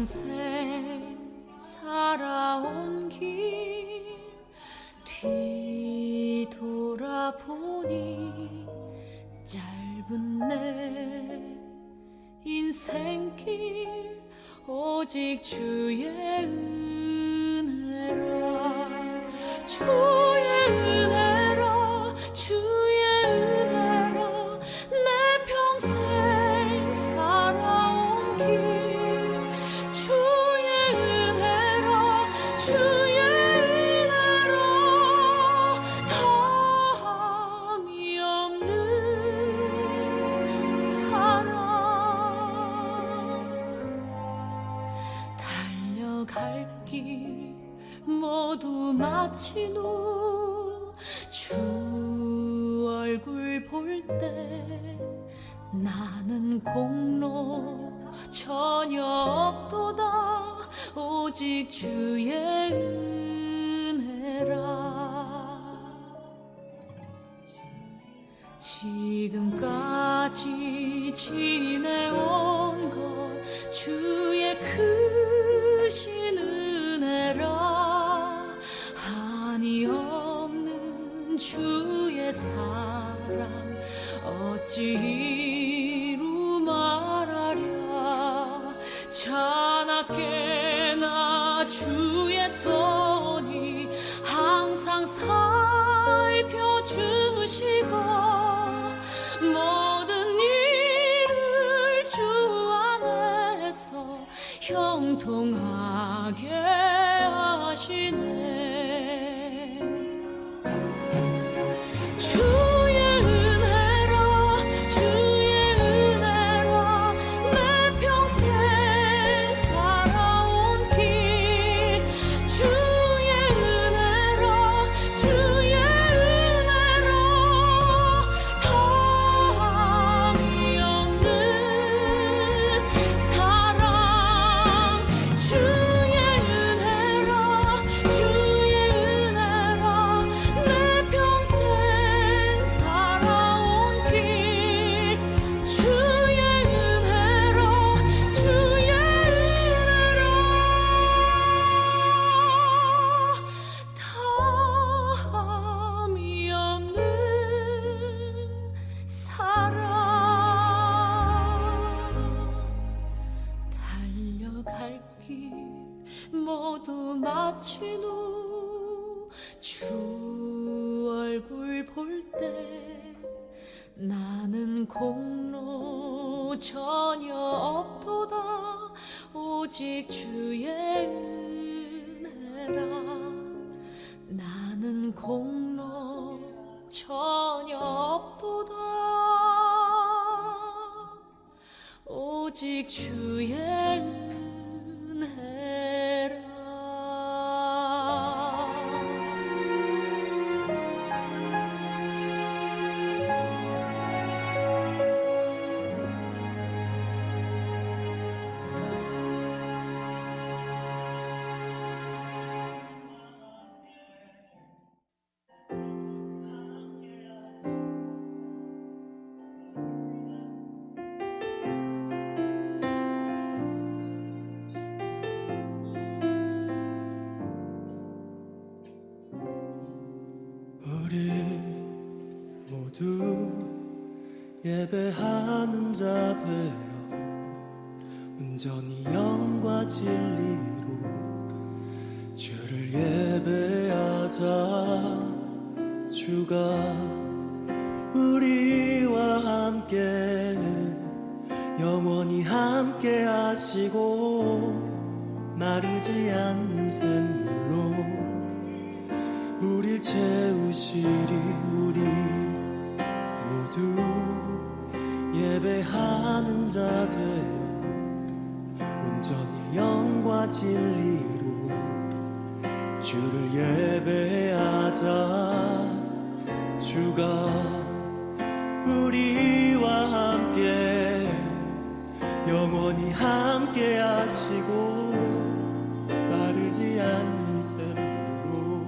평생 살아온 길 뒤돌아보니 짧은 내 인생길 오직 주의 은혜라. 주의 은혜라. 주의 은혜라. 내 평생 살아온 길 주의 은혜라. 주의 은혜라. 다함이 없는 사랑 달려갈 길 모두 마친 후 주 얼굴 볼 때 나는 공로 전혀 없도다. 오직 주의 은혜라. 지금까지 지내온 것 주의 크신 은혜라. 한이 없는 주의 사랑 어찌 이루 말하랴. 자나깨나 주의 손이 항상 살펴주시고 모든 일을 주 안에서 형통하게 하시네. 주의 은혜라. 주의 은혜라. 내 평생 살아온 길 주의 은혜라. 주의 은혜라. 다함이 없는 사랑 주의 은혜라. 주의 은혜라. 내 평생 살아온 길 주의 은혜라. 주의 은혜라. 다함이 없는 사랑 달려갈 길 모두 마친 후 주 얼굴 볼 때 나는 공로 전혀 없도다. 오직 주의 은혜라. 나는 공로 전혀 없도다. 오직 주의 은혜라. 우리 모두 예배하는 자 되어 온전히 영과 진리로 주를 예배하자. 주가 우리와 함께 영원히 함께 하시고 마르지 않는 샘물로 우릴 채우시리. 우리 모두 예배하는 자 되어 온전히 영과 진리로 주를 예배하자. 주가 우리와 함께 영원히 함께 하시고 마르지 않는 샘물로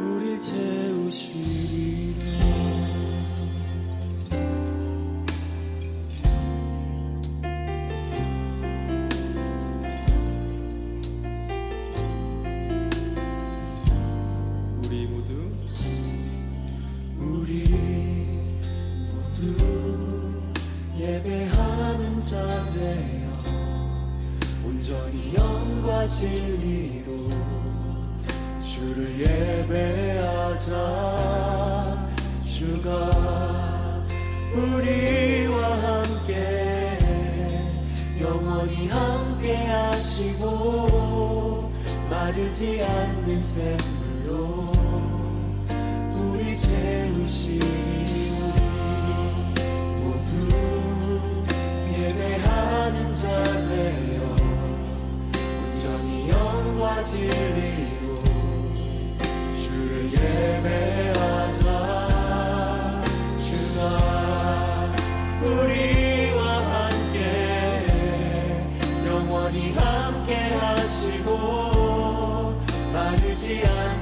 우릴 채우시리라. 우리 모두 예배하는 자 되어 온전히 영과 진리로 주를 예배하자. 주가 우리와 함께 영원히 함께 하시고 마르지 않는 샘물로 우리 채우시니 우리 모두 예배하는 자 되어 온전히 영과 진리로 주를 예배하자. 주가 우리와 함께 영원히 함께 하시고 마르지 않는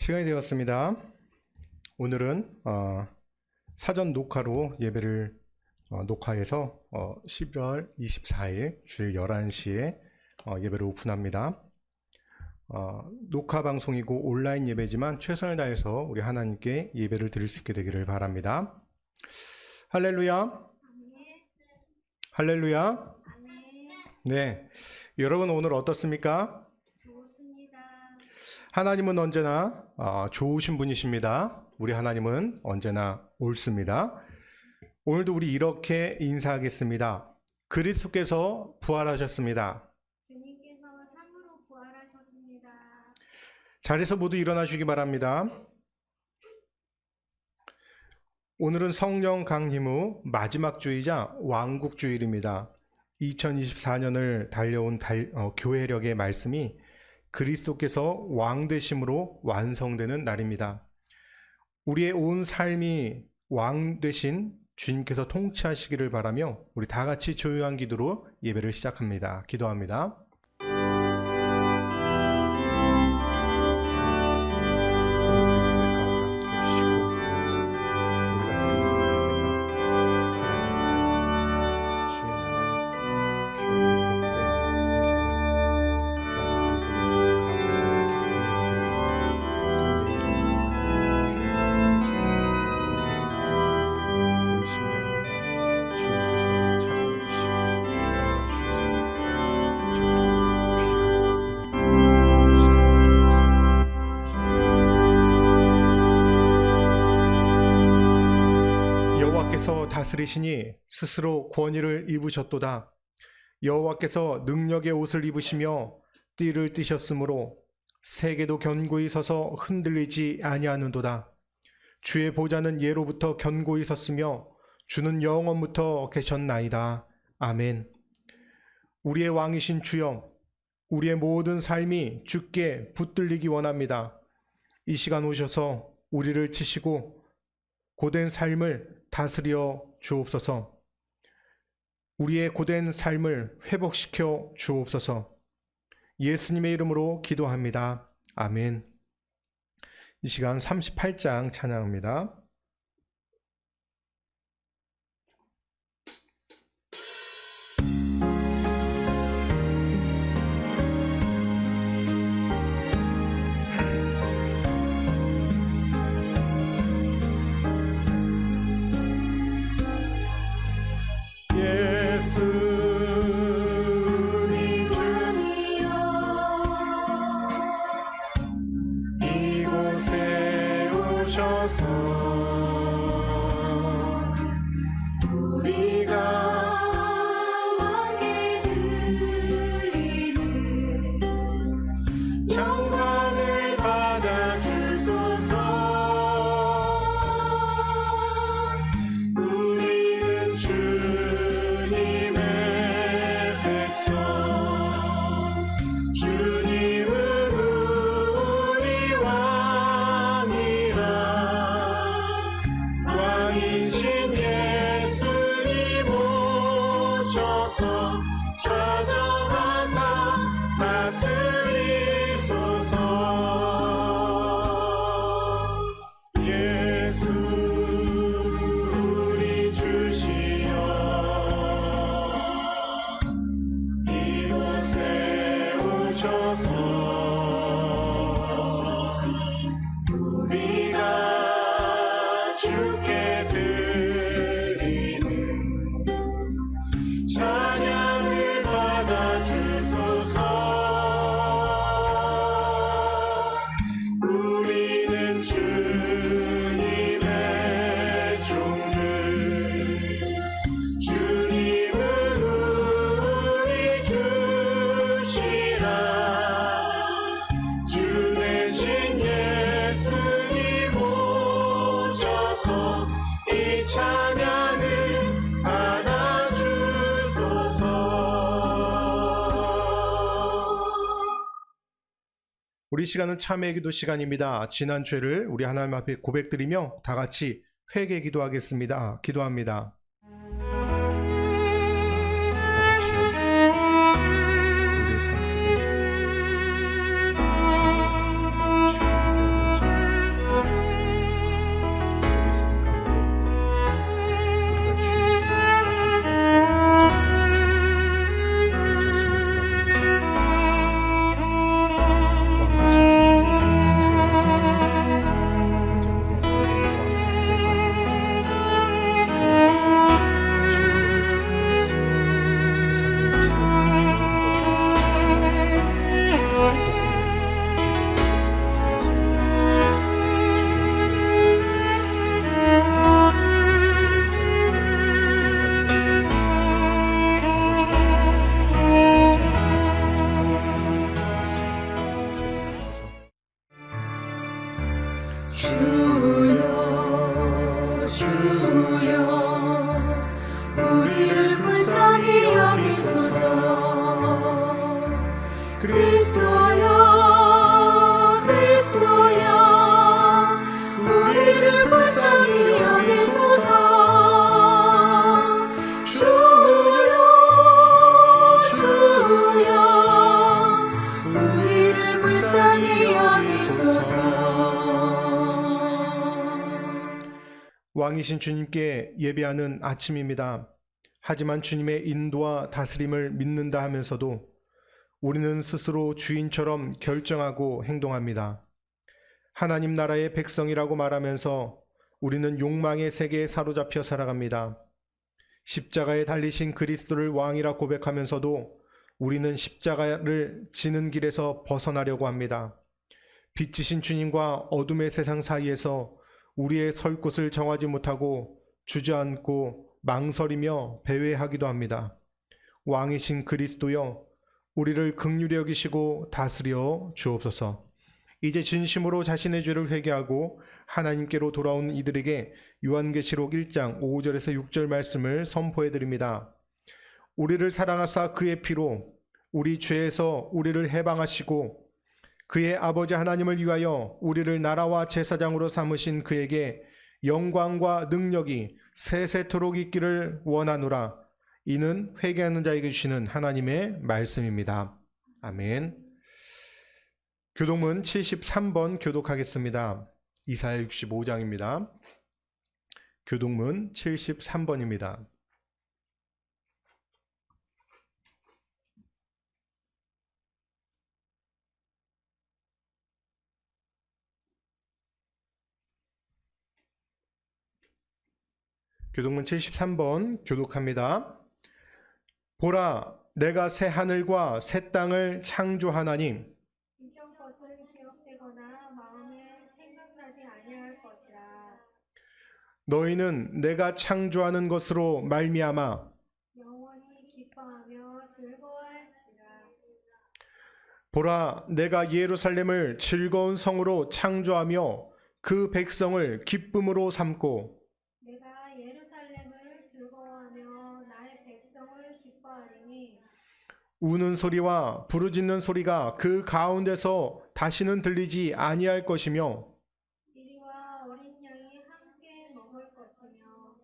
시간이 되었습니다. 오늘은 사전 녹화로 예배를 녹화해서 11월 24일 주일 11시에 예배를 오픈합니다. 녹화 방송이고 온라인 예배지만 최선을 다해서 우리 하나님께 예배를 드릴 수 있게 되기를 바랍니다. 할렐루야. 할렐루야. 네, 여러분 오늘 어떻습니까? 좋습니다. 하나님은 언제나 좋으신 분이십니다. 우리 하나님은 언제나 옳습니다. 오늘도 우리 이렇게 인사하겠습니다. 그리스도께서 부활하셨습니다. 주님께서 참으로 부활하셨습니다. 자리에서 모두 일어나 주기 바랍니다. 오늘은 성령 강림 후 마지막 주이자 왕국 주일입니다. 2024년을 달려온 교회력의 말씀이 그리스도께서 왕 되심으로 완성되는 날입니다. 우리의 온 삶이 왕 되신 주님께서 통치하시기를 바라며 우리 다 같이 조용한 기도로 예배를 시작합니다. 기도합니다. 여호와께서 다스리시니 스스로 권위를 입으셨도다. 여호와께서 능력의 옷을 입으시며 띠를 띠셨으므로 세계도 견고히 서서 흔들리지 아니하는도다. 주의 보좌는 예로부터 견고히 섰으며 주는 영원부터 계셨나이다. 아멘. 우리의 왕이신 주여, 우리의 모든 삶이 주께 붙들리기 원합니다. 이 시간 오셔서 우리를 치시고 고된 삶을 다스려 주옵소서. 우리의 고된 삶을 회복시켜 주옵소서. 예수님의 이름으로 기도합니다. 아멘. 이 시간 38장 찬양합니다. 예수 우리 주여 이곳에 오셔서 우리가 왕께 드리는 영광을 받아 주소서. 우리는 주님의 백성, 주님은 우리 왕이라. 왕이신 예수님 오셔서 좌정하사 다스리소서. 예수 우리 주시여 이곳에 오셔서 우리가 주께 드리는 찬양을 받아 주소서. 우리는 주님의 종들, 주님은 우리 주시라. 주 대신 예수님 오셔서 이 찬양을 받아 주소서. 우리 시간은 참회 기도 시간입니다. 지난 죄를 우리 하나님 앞에 고백드리며 다 같이 회개 기도하겠습니다. 기도합니다. 우리의 삶 속에 주님이 되었는지 왕이신 주님께 예배하는 아침입니다. 하지만 주님의 인도와 다스림을 믿는다 하면서도 우리는 스스로 주인처럼 결정하고 행동합니다. 하나님 나라의 백성이라고 말하면서 우리는 욕망의 세계에 사로잡혀 살아갑니다. 십자가에 달리신 그리스도를 왕이라 고백하면서도 우리는 십자가를 지는 길에서 벗어나려고 합니다. 빛이신 주님과 어둠의 세상 사이에서 우리의 설 곳을 정하지 못하고 주저앉고 망설이며 배회하기도 합니다. 왕이신 그리스도여, 우리를 긍휼히 여기시고 다스려 주옵소서. 이제 진심으로 자신의 죄를 회개하고 하나님께로 돌아온 이들에게 요한계시록 1장 5절에서 6절 말씀을 선포해 드립니다. 우리를 사랑하사 그의 피로 우리 죄에서 우리를 해방하시고 그의 아버지 하나님을 위하여 우리를 나라와 제사장으로 삼으신 그에게 영광과 능력이 세세토록 있기를 원하노라. 이는 회개하는 자에게 주시는 하나님의 말씀입니다. 아멘. 교독문 73번 교독하겠습니다. 이사야 65장입니다. 교독문 73번입니다. 교독문 73번 교독합니다. 보라, 내가 새 하늘과 새 땅을 창조하나니 이전 것은 기억되거나 마음에 생각나지 아니할 것이라. 너희는 내가 창조하는 것으로 말미암아 영원히 기뻐하며 즐거워할지라. 보라, 내가 예루살렘을 즐거운 성으로 창조하며 그 백성을 기쁨으로 삼고 내가 예루살렘을 즐거워하며 나의 백성을 기뻐하리니 우는 소리와 부르짖는 소리가 그 가운데서 다시는 들리지 아니할 것이며 이리와 어린 양이 함께 먹을 것이며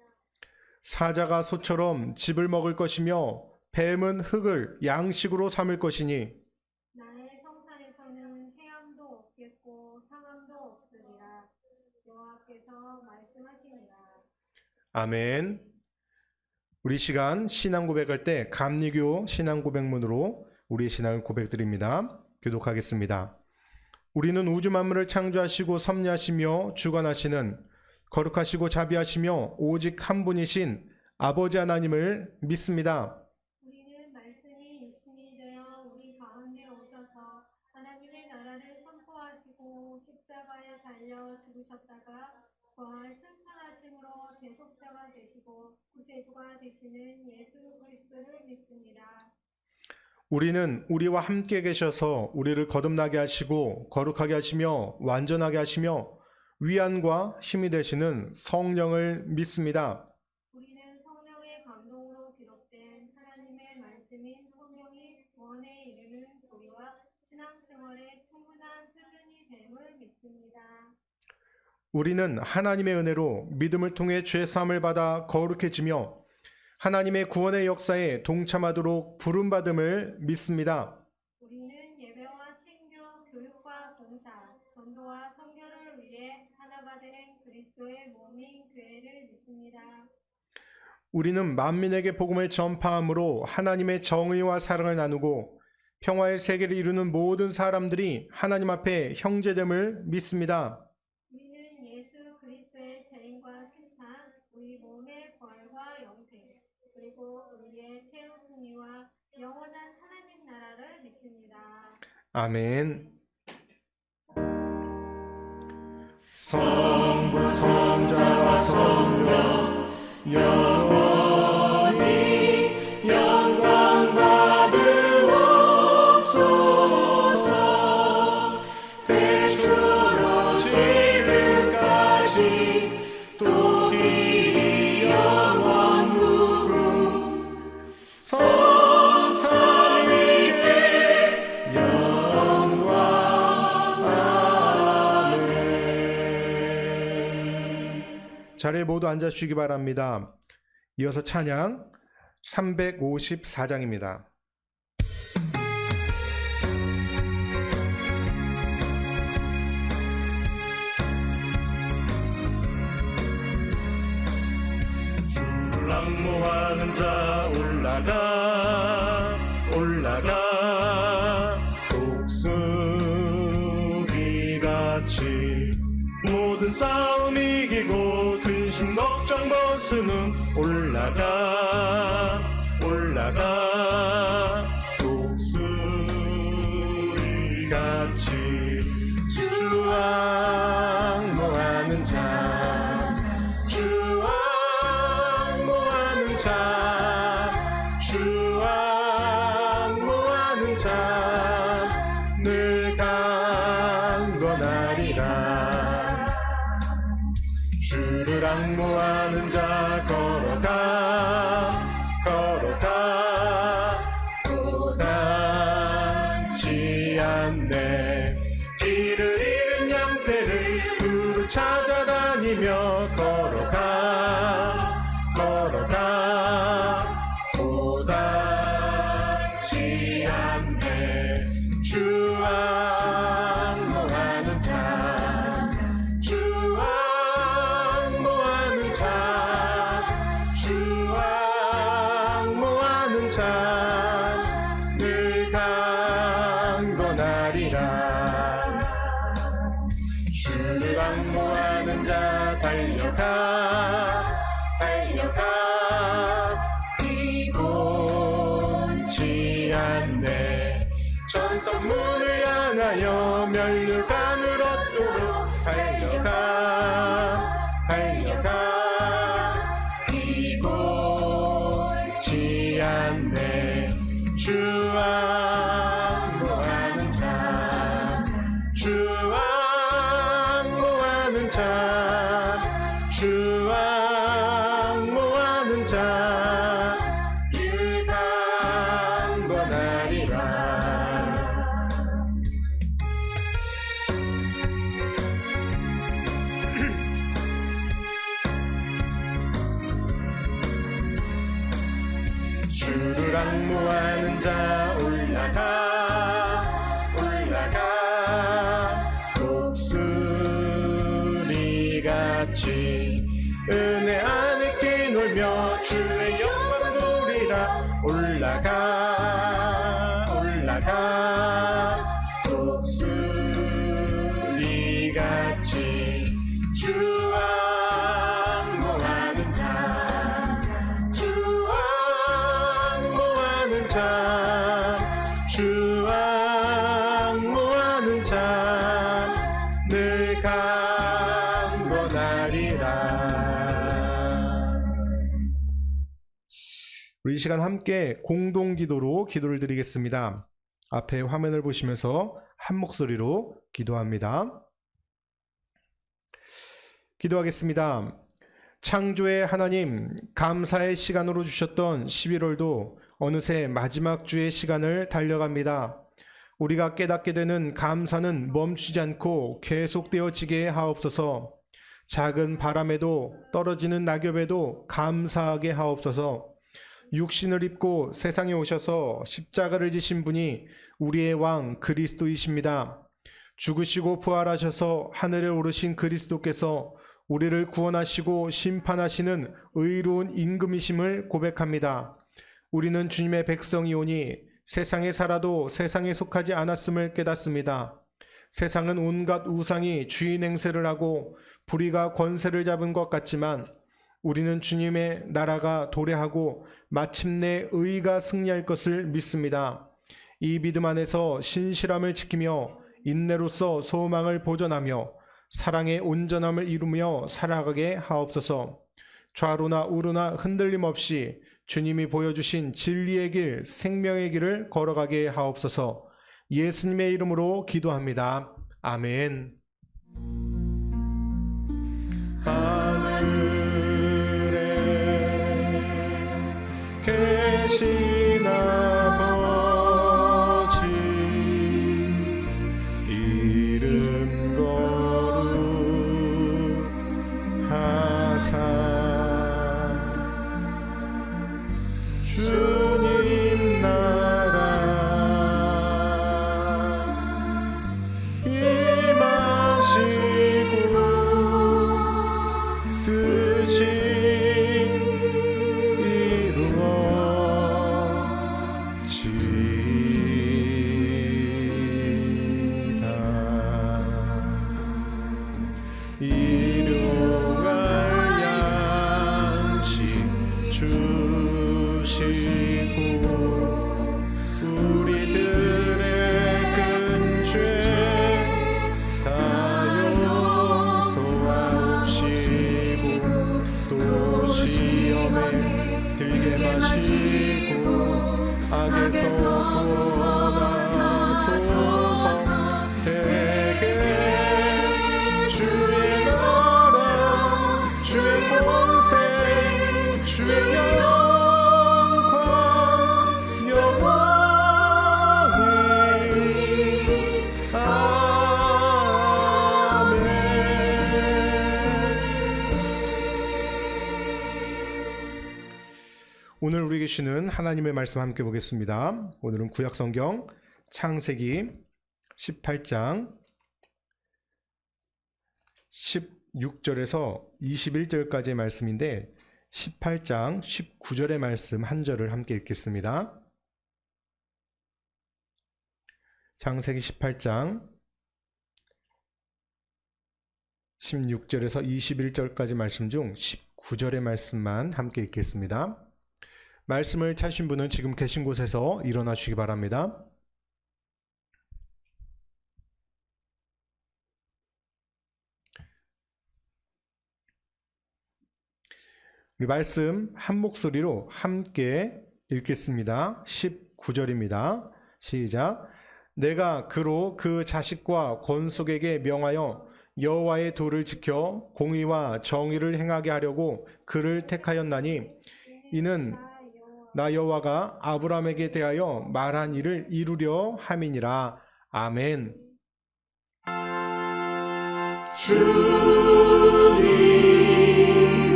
사자가 소처럼 즙을 먹을 것이며 뱀은 흙을 양식으로 삼을 것이니 나의 성산에서는 해함도 없겠고 상함도 없으리라. 여호와께서 말씀하시니라. 아멘. 우리 시간 신앙 고백할 때 감리교 신앙 고백문으로 우리의 신앙을 고백드립니다. 교독하겠습니다. 우리는 우주 만물을 창조하시고 섭리하시며 주관하시는 거룩하시고 자비하시며 오직 한 분이신 아버지 하나님을 믿습니다. 우리는 말씀이 육신이 되어 우리 가운데 오셔서 하나님의 나라를 선포하시고 십자가에 달려 죽으셨다가 부활 승천하심으로 대속자가 되시고 구세주가 되시는 예수 그리스도를 믿습니다. 우리는 우리와 함께 계셔서 우리를 거듭나게 하시고 거룩하게 하시며 완전하게 하시며 위안과 힘이 되시는 성령을 믿습니다. 우리는 성령의 감동으로 기록된 하나님의 말씀인 성령이 구원에 이르는 우리와 신앙생활의 충분한 표준이 됨을 믿습니다. 우리는 하나님의 은혜로 믿음을 통해 죄사함을 받아 거룩해지며 하나님의 구원의 역사에 동참하도록 부름받음을 믿습니다. 우리는 예배와 친교, 교육과 봉사, 전도와 선교를 위해 하나가 된 그리스도의 몸인 교회를 믿습니다. 우리는 만민에게 복음을 전파함으로 하나님의 정의와 사랑을 나누고 평화의 세계를 이루는 모든 사람들이 하나님 앞에 형제됨을 믿습니다. 우리는 예수 그리스도의 재림과 심판, 우리 몸의 부활과 영생, 그리고 우리의 최후 승리와 영원한 하나님 나라를 믿습니다. 아멘. 성부 성자와 성령 영원히 영광 받으옵소서. 대초로 지금까지 또 길이 영원 무궁 성삼위께 영광. 자리에 모두 앉아주시기 바랍니다. 이어서 찬양 354장입니다. 올라가 독수리같이 모든 싸움 이기고 근심 걱정 벗으는 올라가 독수리같이 주 앙모하는 자 늘 강건하리라. 주를 앙모하는 자 걸어가 도당치 않네. 길을 잃은 양떼를 두루 찾아다니며 걸어가 도당치 않네. 주 앙모하는 자 늘 강건하리라. 주를 앙모하는 자 달려가 뒤곤치 않네. 전성문을 향하여 면류관을 얻도록 달려가 뒤곤치 않네. 주 앙모하는 자 늘 강건하리라. 주를 앙모하는 자 올라가 독수리같이 은혜 안에 뛰놀며 주의 영광 보리라. 올라가 독수리같이 주 앙모하는 자 늘 강건하리라. 우리 이 시간 함께 공동기도로 기도를 드리겠습니다. 앞에 화면을 보시면서 한 목소리로 기도합니다. 기도하겠습니다. 창조의 하나님, 감사의 시간으로 주셨던 11월도 어느새 마지막 주의 시간을 달려갑니다. 우리가 깨닫게 되는 감사는 멈추지 않고 계속되어지게 하옵소서. 작은 바람에도 떨어지는 낙엽에도 감사하게 하옵소서. 육신을 입고 세상에 오셔서 십자가를 지신 분이 우리의 왕 그리스도이십니다. 죽으시고 부활하셔서 하늘에 오르신 그리스도께서 우리를 구원하시고 심판하시는 의로운 임금이심을 고백합니다. 우리는 주님의 백성이오니 세상에 살아도 세상에 속하지 않았음을 깨닫습니다. 세상은 온갖 우상이 주인 행세를 하고 불의가 권세를 잡은 것 같지만 우리는 주님의 나라가 도래하고 마침내 의가 승리할 것을 믿습니다. 이 믿음 안에서 신실함을 지키며 인내로서 소망을 보존하며 사랑의 온전함을 이루며 살아가게 하옵소서. 좌로나 우로나 흔들림 없이 주님이 보여주신 진리의 길, 생명의 길을 걸어가게 하옵소서. 예수님의 이름으로 기도합니다. 아멘. 하늘에 계신 아버지, 이름 거룩하사 주님 나라 임하시고 뜻이 이루어지게 일용할 양식 주시고 우리들의 큰 죄 다 용서하옵시고 또 시험에 들게 마시고 악에서 구원하소서. 대개 주의 나라 주의 권세 주의 영광 영원히 아멘. 오늘 우리에게 주시는 하나님의 말씀 함께 보겠습니다. 오늘은 구약성경 창세기 18장 16절에서 21절까지의 말씀인데 18장 19절의 말씀 한 절을 함께 읽겠습니다. 창세기 18장 16절에서 21절까지 말씀 중 19절의 말씀만 함께 읽겠습니다. 말씀을 찾으신 분은 지금 계신 곳에서 일어나 주시기 바랍니다. 우리 말씀 한 목소리로 함께 읽겠습니다. 19절입니다. 시작. 내가 그로 그 자식과 권속에게 명하여 여호와의 도를 지켜 공의와 정의를 행하게 하려고 그를 택하였나니 이는 나 여호와가 아브라함에게 대하여 말한 일을 이루려 함이니라. 아멘. 주님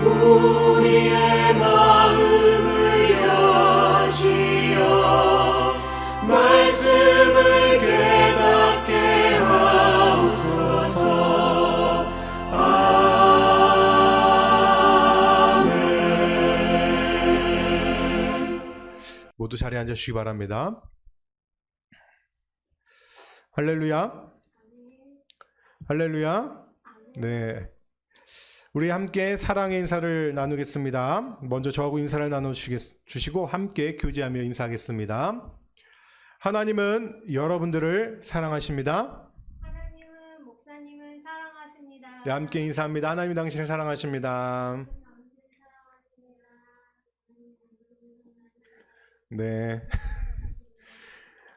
우리의 마음을 여시어 말씀을 깨닫게 하옵소서. 아멘. 모두 자리에 앉으시기 바랍니다. 할렐루야. 할렐루야. 네. 우리 함께 사랑의 인사를 나누겠습니다. 먼저 저하고 인사를 나눠주시고 함께 교제하며 인사하겠습니다. 하나님은 여러분들을 사랑하십니다. 하나님은 목사님을 사랑하십니다. 네, 함께 인사합니다. 하나님이 당신을 사랑하십니다. 네.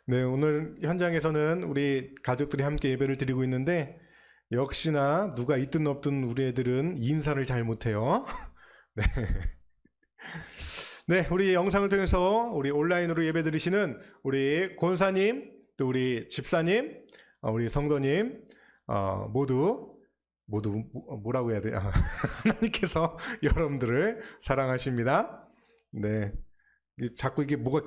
네, 오늘 현장에서는 우리 가족들이 함께 예배를 드리고 있는데 역시나 누가 있든 없든 우리 애들은 인사를 잘 못해요. 네. 네, 우리 영상을 통해서 우리 온라인으로 예배 드리시는 우리 권사님, 또 우리 집사님, 우리 성도님 모두 뭐라고 해야 돼요? 하나님께서 여러분들을 사랑하십니다. 네, 자꾸 이게 뭐가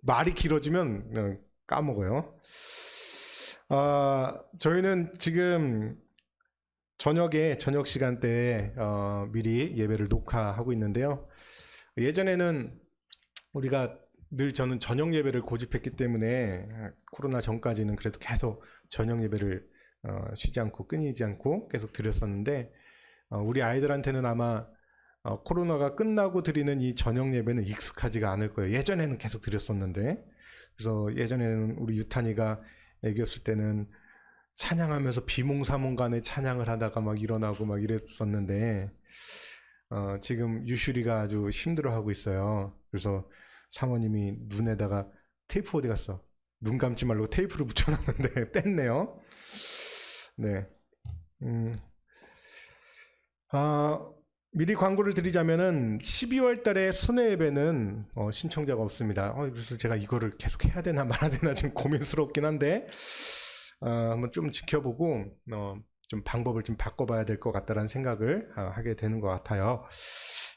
말이 길어지면 까먹어요. 저희는 지금 저녁 시간대에 미리 예배를 녹화하고 있는데요. 예전에는 우리가 늘 저는 저녁 예배를 고집했기 때문에 코로나 전까지는 그래도 계속 저녁 예배를 쉬지 않고 끊이지 않고 계속 드렸었는데 우리 아이들한테는 아마 코로나가 끝나고 드리는 이 저녁 예배는 익숙하지가 않을 거예요. 예전에는 계속 드렸었는데, 그래서 예전에는 우리 유탄이가 애기였을 때는 찬양하면서 비몽사몽간에 찬양을 하다가 막 일어나고 막 이랬었는데 지금 유슈리가 아주 힘들어하고 있어요. 그래서 사모님이 눈에다가 테이프 어디 갔어? 눈 감지 말고 테이프를 붙여놨는데 뺐네요. 네. 미리 광고를 드리자면은 12월 달에 순회 예배는 신청자가 없습니다. 그래서 제가 이거를 계속 해야 되나 말아야 되나 좀 고민스럽긴 한데 한번 좀 지켜보고 좀 방법을 좀 바꿔봐야 될 것 같다라는 생각을 하게 되는 것 같아요.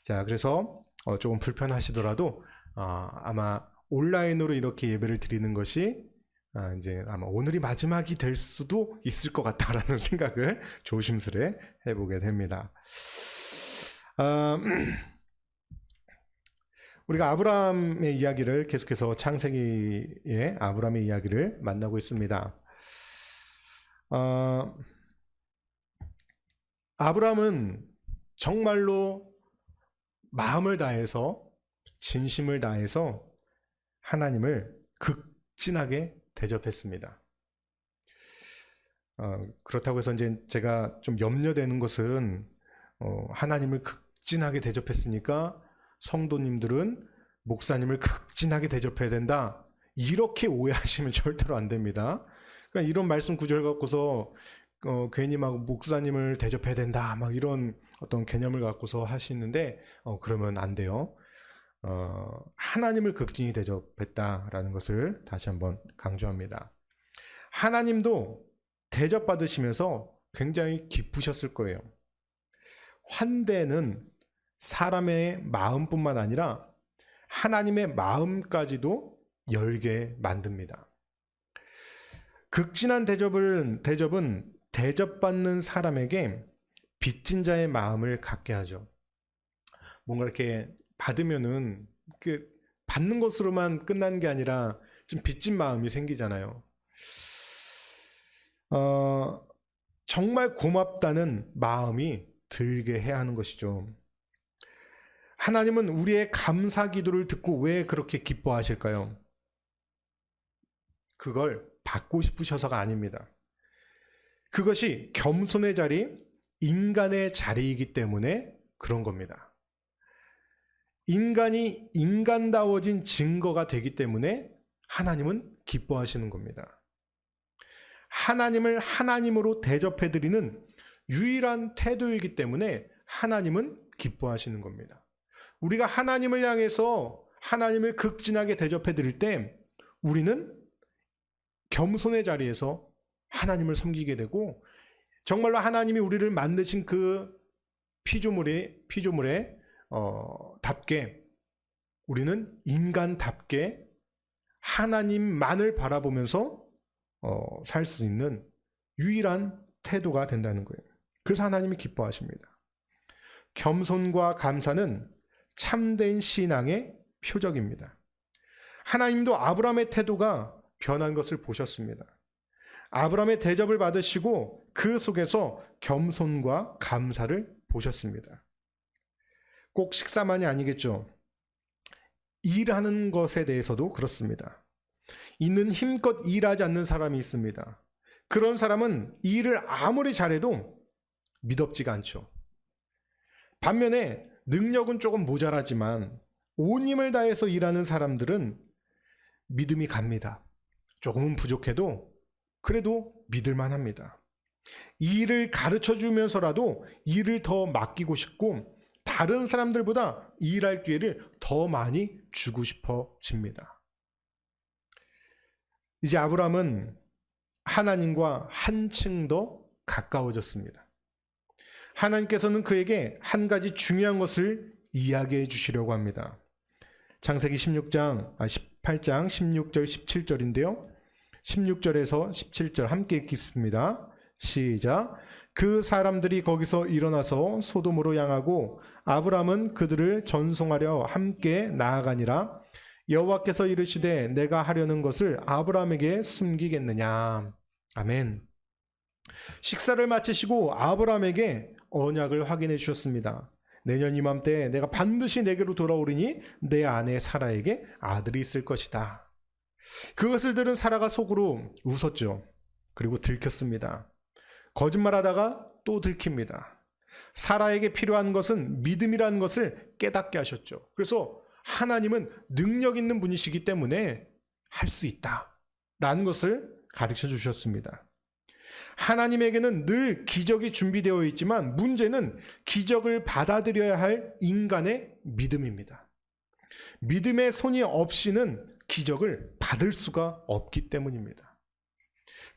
자, 그래서 조금 불편하시더라도 아마 온라인으로 이렇게 예배를 드리는 것이 이제 아마 오늘이 마지막이 될 수도 있을 것 같다라는 생각을 조심스레 해보게 됩니다. 우리가 아브라함의 이야기를 계속해서 창세기의 아브라함의 이야기를 만나고 있습니다. 아브라함은 정말로 마음을 다해서 진심을 다해서 하나님을 극진하게 대접했습니다. 그렇다고 해서 이제 제가 좀 염려되는 것은 하나님을 극진하게 대접했으니까 성도님들은 목사님을 극진하게 대접해야 된다, 이렇게 오해하시면 절대로 안 됩니다. 그러니까 이런 말씀 구절 갖고서 괜히 막 목사님을 대접해야 된다, 막 이런 어떤 개념을 갖고서 하시는데 그러면 안 돼요. 하나님을 극진히 대접했다라는 것을 다시 한번 강조합니다. 하나님도 대접받으시면서 굉장히 기쁘셨을 거예요. 환대는 사람의 마음뿐만 아니라 하나님의 마음까지도 열게 만듭니다. 극진한 대접은 대접받는 사람에게 빚진 자의 마음을 갖게 하죠. 뭔가 이렇게 받으면은 그 받는 것으로만 끝나는 게 아니라 좀 빚진 마음이 생기잖아요. 정말 고맙다는 마음이 들게 해야 하는 것이죠. 하나님은 우리의 감사 기도를 듣고 왜 그렇게 기뻐하실까요? 그걸 받고 싶으셔서가 아닙니다. 그것이 겸손의 자리, 인간의 자리이기 때문에 그런 겁니다. 인간이 인간다워진 증거가 되기 때문에 하나님은 기뻐하시는 겁니다. 하나님을 하나님으로 대접해드리는 유일한 태도이기 때문에 하나님은 기뻐하시는 겁니다. 우리가 하나님을 향해서 하나님을 극진하게 대접해드릴 때 우리는 겸손의 자리에서 하나님을 섬기게 되고, 정말로 하나님이 우리를 만드신 그 피조물에 답게 우리는 인간답게 하나님만을 바라보면서 살 수 있는 유일한 태도가 된다는 거예요. 그래서 하나님이 기뻐하십니다. 겸손과 감사는 참된 신앙의 표적입니다. 하나님도 아브라함의 태도가 변한 것을 보셨습니다. 아브라함의 대접을 받으시고 그 속에서 겸손과 감사를 보셨습니다. 꼭 식사만이 아니겠죠. 일하는 것에 대해서도 그렇습니다. 있는 힘껏 일하지 않는 사람이 있습니다. 그런 사람은 일을 아무리 잘해도 미덥지가 않죠. 반면에 능력은 조금 모자라지만 온 힘을 다해서 일하는 사람들은 믿음이 갑니다. 조금은 부족해도 그래도 믿을만 합니다. 일을 가르쳐 주면서라도 일을 더 맡기고 싶고 다른 사람들보다 일할 기회를 더 많이 주고 싶어집니다. 이제 아브라함은 하나님과 한층 더 가까워졌습니다. 하나님께서는 그에게 한 가지 중요한 것을 이야기해 주시려고 합니다. 창세기 18장 16절 17절인데요. 16절에서 17절 함께 읽겠습니다. 시작. 그 사람들이 거기서 일어나서 소돔으로 향하고 아브라함은 그들을 전송하려 함께 나아가니라. 여호와께서 이르시되 내가 하려는 것을 아브라함에게 숨기겠느냐. 아멘. 식사를 마치시고 아브라함에게 언약을 확인해 주셨습니다. 내년 이맘때 내가 반드시 내게로 돌아오리니 내 아내 사라에게 아들이 있을 것이다. 그것을 들은 사라가 속으로 웃었죠. 그리고 들켰습니다. 거짓말하다가 또 들킵니다. 사라에게 필요한 것은 믿음이라는 것을 깨닫게 하셨죠. 그래서 하나님은 능력 있는 분이시기 때문에 할 수 있다라는 것을 가르쳐 주셨습니다. 하나님에게는 늘 기적이 준비되어 있지만 문제는 기적을 받아들여야 할 인간의 믿음입니다. 믿음의 손이 없이는 기적을 받을 수가 없기 때문입니다.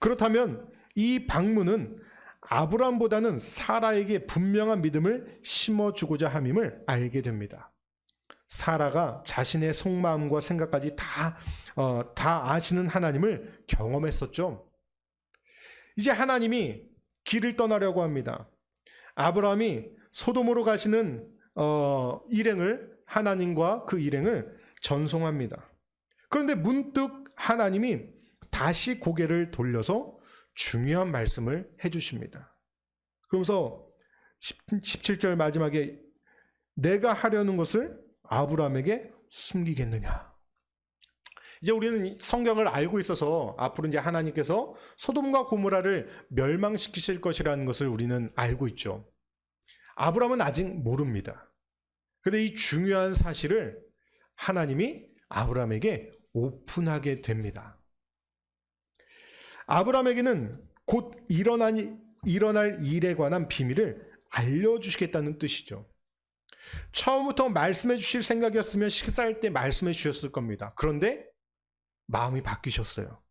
그렇다면 이 방문은 아브라함보다는 사라에게 분명한 믿음을 심어주고자 함임을 알게 됩니다. 사라가 자신의 속마음과 생각까지 다 아시는 하나님을 경험했었죠. 이제 하나님이 길을 떠나려고 합니다. 아브라함이 소돔으로 가시는 일행을 하나님과 그 일행을 전송합니다. 그런데 문득 하나님이 다시 고개를 돌려서 중요한 말씀을 해주십니다. 그러면서 17절 마지막에 내가 하려는 것을 아브라함에게 숨기겠느냐. 이제 우리는 성경을 알고 있어서 앞으로 이제 하나님께서 소돔과 고모라를 멸망시키실 것이라는 것을 우리는 알고 있죠. 아브라함은 아직 모릅니다. 그런데 이 중요한 사실을 하나님이 아브라함에게 오픈하게 됩니다. 아브라함에게는 곧 일어날 일에 관한 비밀을 알려주시겠다는 뜻이죠. 처음부터 말씀해 주실 생각이었으면 식사할 때 말씀해 주셨을 겁니다. 그런데 마음이 바뀌셨어요.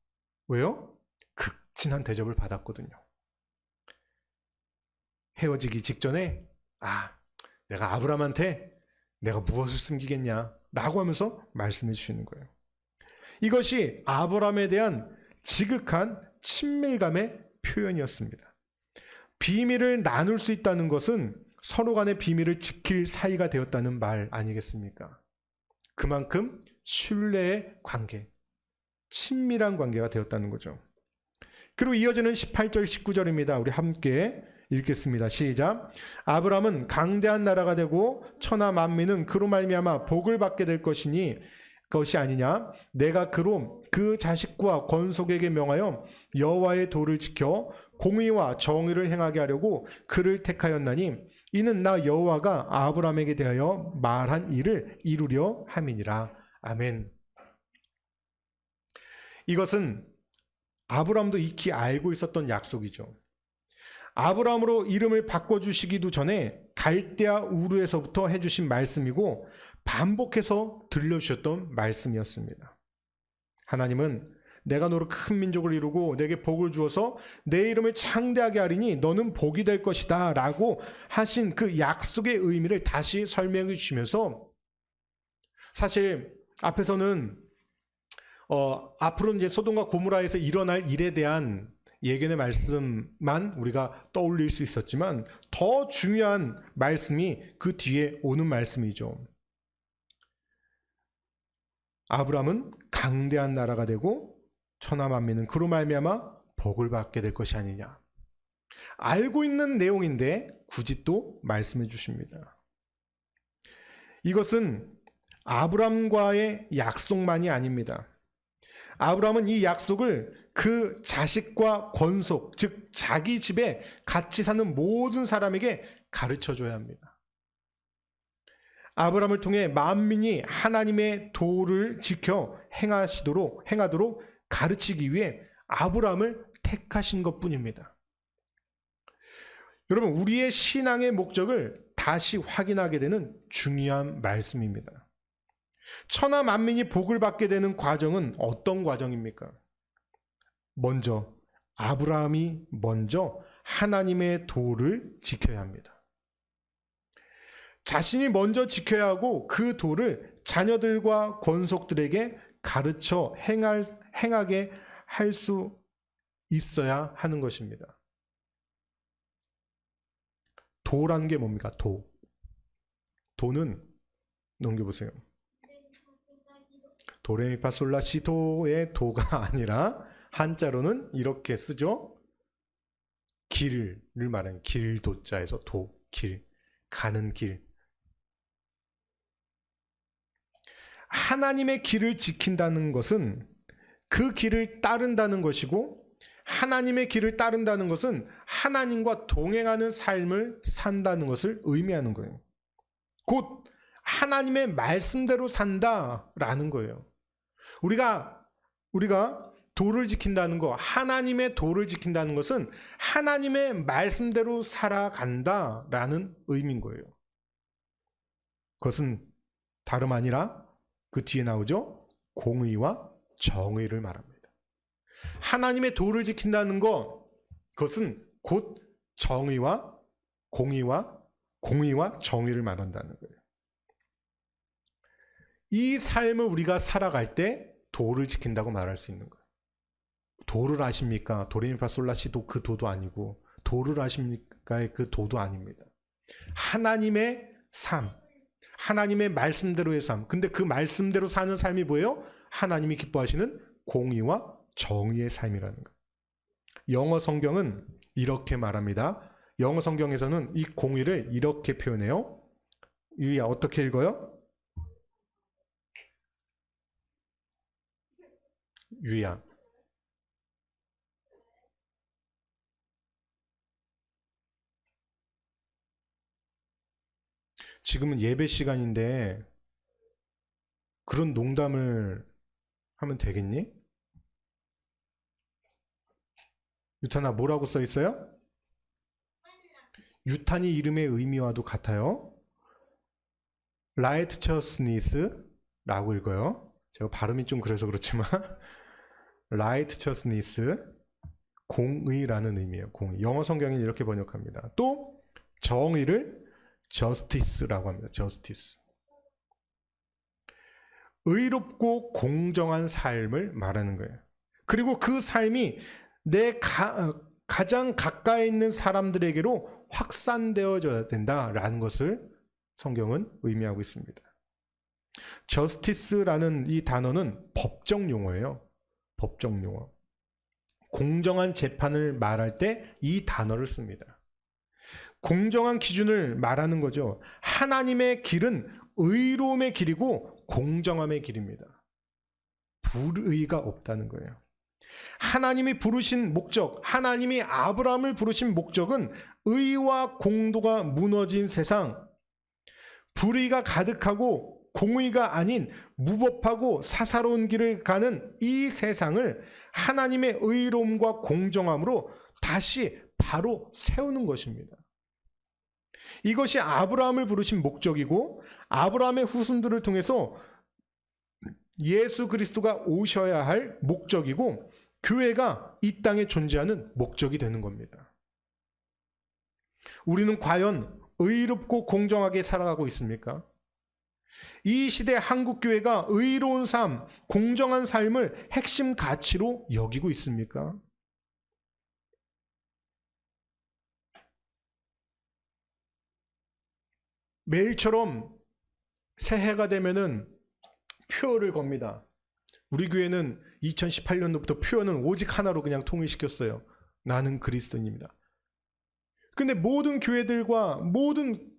왜요? 극진한 대접을 받았거든요. 헤어지기 직전에 내가 아브라함한테 내가 무엇을 숨기겠냐 라고 하면서 말씀해 주시는 거예요. 이것이 아브라함에 대한 지극한 친밀감의 표현이었습니다. 비밀을 나눌 수 있다는 것은 서로 간의 비밀을 지킬 사이가 되었다는 말 아니겠습니까? 그만큼 신뢰의 관계, 친밀한 관계가 되었다는 거죠. 그리고 이어지는 18절, 19절입니다. 우리 함께 읽겠습니다. 시작. 아브라함은 강대한 나라가 되고 천하 만민은 그로 말미암아 복을 받게 될 것이 아니냐. 내가 그로 그 자식과 건속에게 명하여 여호와의 도를 지켜 공의와 정의를 행하게 하려고 그를 택하였나니 이는 나 여호와가 아브라함에게 대하여 말한 일을 이루려 함이니라. 아멘. 이것은 아브라함도 익히 알고 있었던 약속이죠. 아브라함으로 이름을 바꿔주시기도 전에 갈대아 우르에서부터 해주신 말씀이고 반복해서 들려주셨던 말씀이었습니다. 하나님은 내가 너로 큰 민족을 이루고 내게 복을 주어서 내 이름을 창대하게 하리니 너는 복이 될 것이다 라고 하신 그 약속의 의미를 다시 설명해 주시면서 사실 앞에서는 앞으로 이제 소돔과 고모라에서 일어날 일에 대한 예견의 말씀만 우리가 떠올릴 수 있었지만 더 중요한 말씀이 그 뒤에 오는 말씀이죠. 아브라함은 강대한 나라가 되고 천하 만민은 그로 말미암아 복을 받게 될 것이 아니냐. 알고 있는 내용인데 굳이 또 말씀해 주십니다. 이것은 아브라함과의 약속만이 아닙니다. 아브라함은 이 약속을 그 자식과 권속, 즉 자기 집에 같이 사는 모든 사람에게 가르쳐줘야 합니다. 아브라함을 통해 만민이 하나님의 도를 지켜 행하도록 가르치기 위해 아브라함을 택하신 것뿐입니다. 여러분, 우리의 신앙의 목적을 다시 확인하게 되는 중요한 말씀입니다. 천하 만민이 복을 받게 되는 과정은 어떤 과정입니까? 먼저 아브라함이 먼저 하나님의 도를 지켜야 합니다. 자신이 먼저 지켜야 하고 그 도를 자녀들과 권속들에게 가르쳐 행하게 할 수 있어야 하는 것입니다. 도라는 게 뭡니까? 도는 넘겨보세요. 도레미파솔라시도의 도가 아니라 한자로는 이렇게 쓰죠. 길을 말하는 길도자에서 길, 가는 길. 하나님의 길을 지킨다는 것은 그 길을 따른다는 것이고 하나님의 길을 따른다는 것은 하나님과 동행하는 삶을 산다는 것을 의미하는 거예요. 곧 하나님의 말씀대로 산다라는 거예요. 우리가 도를 지킨다는 거, 하나님의 도를 지킨다는 것은 하나님의 말씀대로 살아간다라는 의미인 거예요. 그것은 다름 아니라 그 뒤에 나오죠. 공의와 정의를 말합니다. 하나님의 도를 지킨다는 것, 그것은 곧 정의와 공의와 정의를 말한다는 거예요. 이 삶을 우리가 살아갈 때 도를 지킨다고 말할 수 있는 거예요. 도를 아십니까? 도레미파솔라시도 그 도도 아니고 도를 아십니까의 그 도도 아닙니다. 하나님의 삶, 하나님의 말씀대로의 삶. 근데 그 말씀대로 사는 삶이 뭐예요? 하나님이 기뻐하시는 공의와 정의의 삶이라는 거예요. 영어 성경은 이렇게 말합니다. 영어 성경에서는 이 공의를 이렇게 표현해요. 유희야, 어떻게 읽어요? 유희야. 지금은 예배 시간인데 그런 농담을 하면 되겠니? 유탄아, 뭐라고 써 있어요? 유탄이 이름의 의미와도 같아요. righteousness라고 읽어요. 제가 발음이 좀 그래서 그렇지만 righteousness, 공의라는 의미예요. 공의. 영어 성경은 이렇게 번역합니다. 또 정의를 justice라고 합니다. justice. 의롭고 공정한 삶을 말하는 거예요. 그리고 그 삶이 내 가장 가까이 있는 사람들에게로 확산되어져야 된다라는 것을 성경은 의미하고 있습니다. justice라는 이 단어는 법적 용어예요. 법적 용어. 공정한 재판을 말할 때 이 단어를 씁니다. 공정한 기준을 말하는 거죠. 하나님의 길은 의로움의 길이고 공정함의 길입니다. 불의가 없다는 거예요. 하나님이 부르신 목적, 하나님이 아브라함을 부르신 목적은 의와 공도가 무너진 세상, 불의가 가득하고 공의가 아닌 무법하고 사사로운 길을 가는 이 세상을 하나님의 의로움과 공정함으로 다시 바로 세우는 것입니다. 이것이 아브라함을 부르신 목적이고 아브라함의 후손들을 통해서 예수 그리스도가 오셔야 할 목적이고 교회가 이 땅에 존재하는 목적이 되는 겁니다. 우리는 과연 의롭고 공정하게 살아가고 있습니까? 이 시대 한국교회가 의로운 삶, 공정한 삶을 핵심 가치로 여기고 있습니까? 매일처럼 새해가 되면은 표어를 겁니다. 우리 교회는 2018년도부터 표어는 오직 하나로 그냥 통일시켰어요. 나는 그리스도인입니다. 근데 모든 교회들과 모든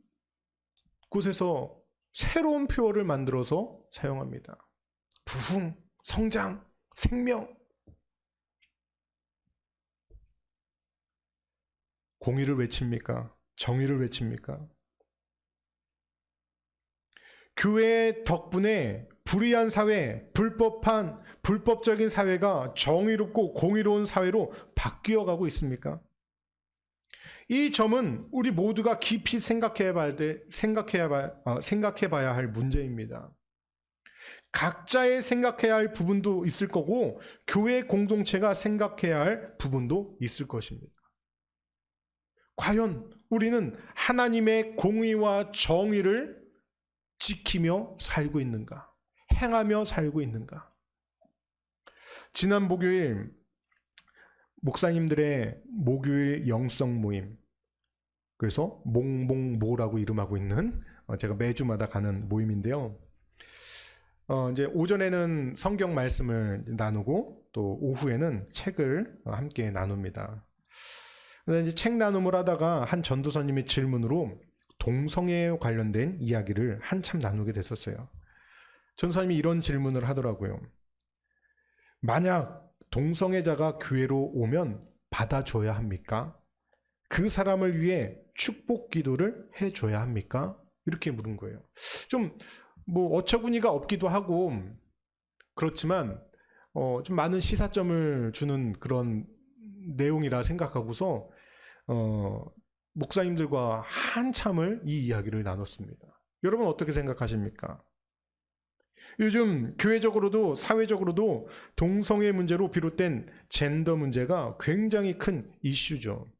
곳에서 새로운 표어를 만들어서 사용합니다. 부흥, 성장, 생명. 공의를 외칩니까? 정의를 외칩니까? 교회 덕분에 불의한 사회, 불법적인 사회가 정의롭고 공의로운 사회로 바뀌어가고 있습니까? 이 점은 우리 모두가 깊이 생각해봐야 할 문제입니다. 각자의 생각해야 할 부분도 있을 거고 교회 공동체가 생각해야 할 부분도 있을 것입니다. 과연 우리는 하나님의 공의와 정의를 지키며 살고 있는가? 행하며 살고 있는가? 지난 목요일 목사님들의 목요일 영성 모임, 그래서 몽몽모라고 이름하고 있는 제가 매주마다 가는 모임인데요. 이제 오전에는 성경 말씀을 나누고 또 오후에는 책을 함께 나눕니다. 근데 이제 책 나눔을 하다가 한 전도사님의 질문으로 동성애에 관련된 이야기를 한참 나누게 됐었어요. 전도사님이 이런 질문을 하더라고요. 만약 동성애자가 교회로 오면 받아줘야 합니까? 그 사람을 위해 축복 기도를 해줘야 합니까? 이렇게 물은 거예요. 좀 뭐 어처구니가 없기도 하고 그렇지만 좀 많은 시사점을 주는 그런 내용이라 생각하고서 목사님들과 한참을 이 이야기를 나눴습니다. 여러분 어떻게 생각하십니까? 요즘 교회적으로도 사회적으로도 동성애 문제로 비롯된 젠더 문제가 굉장히 큰 이슈죠.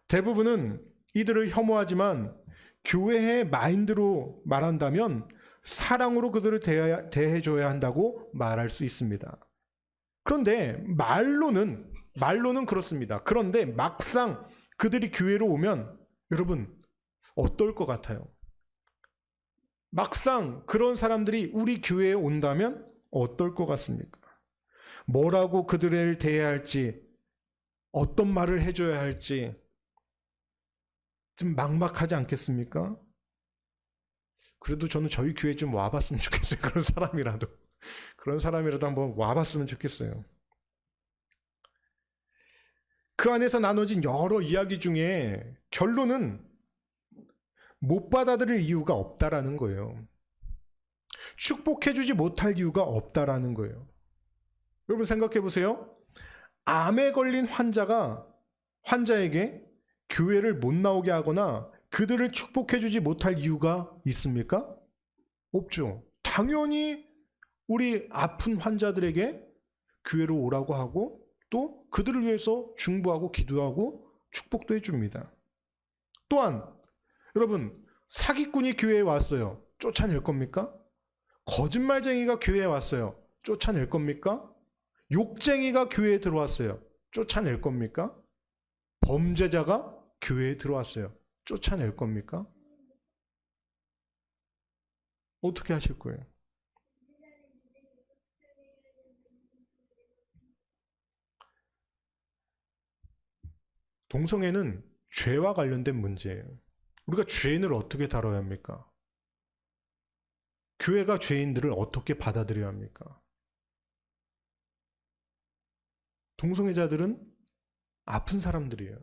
대부분은 이들을 혐오하지만 교회의 마인드로 말한다면 사랑으로 그들을 대해줘야 한다고 말할 수 있습니다. 그런데 말로는 그렇습니다. 그런데 막상 그들이 교회로 오면 여러분 어떨 것 같아요? 막상 그런 사람들이 우리 교회에 온다면 어떨 것 같습니까? 뭐라고 그들을 대해야 할지, 어떤 말을 해줘야 할지 좀 막막하지 않겠습니까? 그래도 저는 저희 교회에 좀 와봤으면 좋겠어요. 그런 사람이라도 한번 와봤으면 좋겠어요. 그 안에서 나눠진 여러 이야기 중에 결론은 못 받아들일 이유가 없다라는 거예요. 축복해주지 못할 이유가 없다라는 거예요. 여러분 생각해 보세요. 암에 걸린 환자에게 교회를 못 나오게 하거나 그들을 축복해주지 못할 이유가 있습니까? 없죠. 당연히 우리 아픈 환자들에게 교회로 오라고 하고 또 그들을 위해서 중보하고 기도하고 축복도 해줍니다. 또한 여러분, 사기꾼이 교회에 왔어요. 쫓아낼 겁니까? 거짓말쟁이가 교회에 왔어요. 쫓아낼 겁니까? 욕쟁이가 교회에 들어왔어요. 쫓아낼 겁니까? 범죄자가 교회에 들어왔어요. 쫓아낼 겁니까? 어떻게 하실 거예요? 동성애는 죄와 관련된 문제예요. 우리가 죄인을 어떻게 다뤄야 합니까? 교회가 죄인들을 어떻게 받아들여야 합니까? 동성애자들은 아픈 사람들이에요.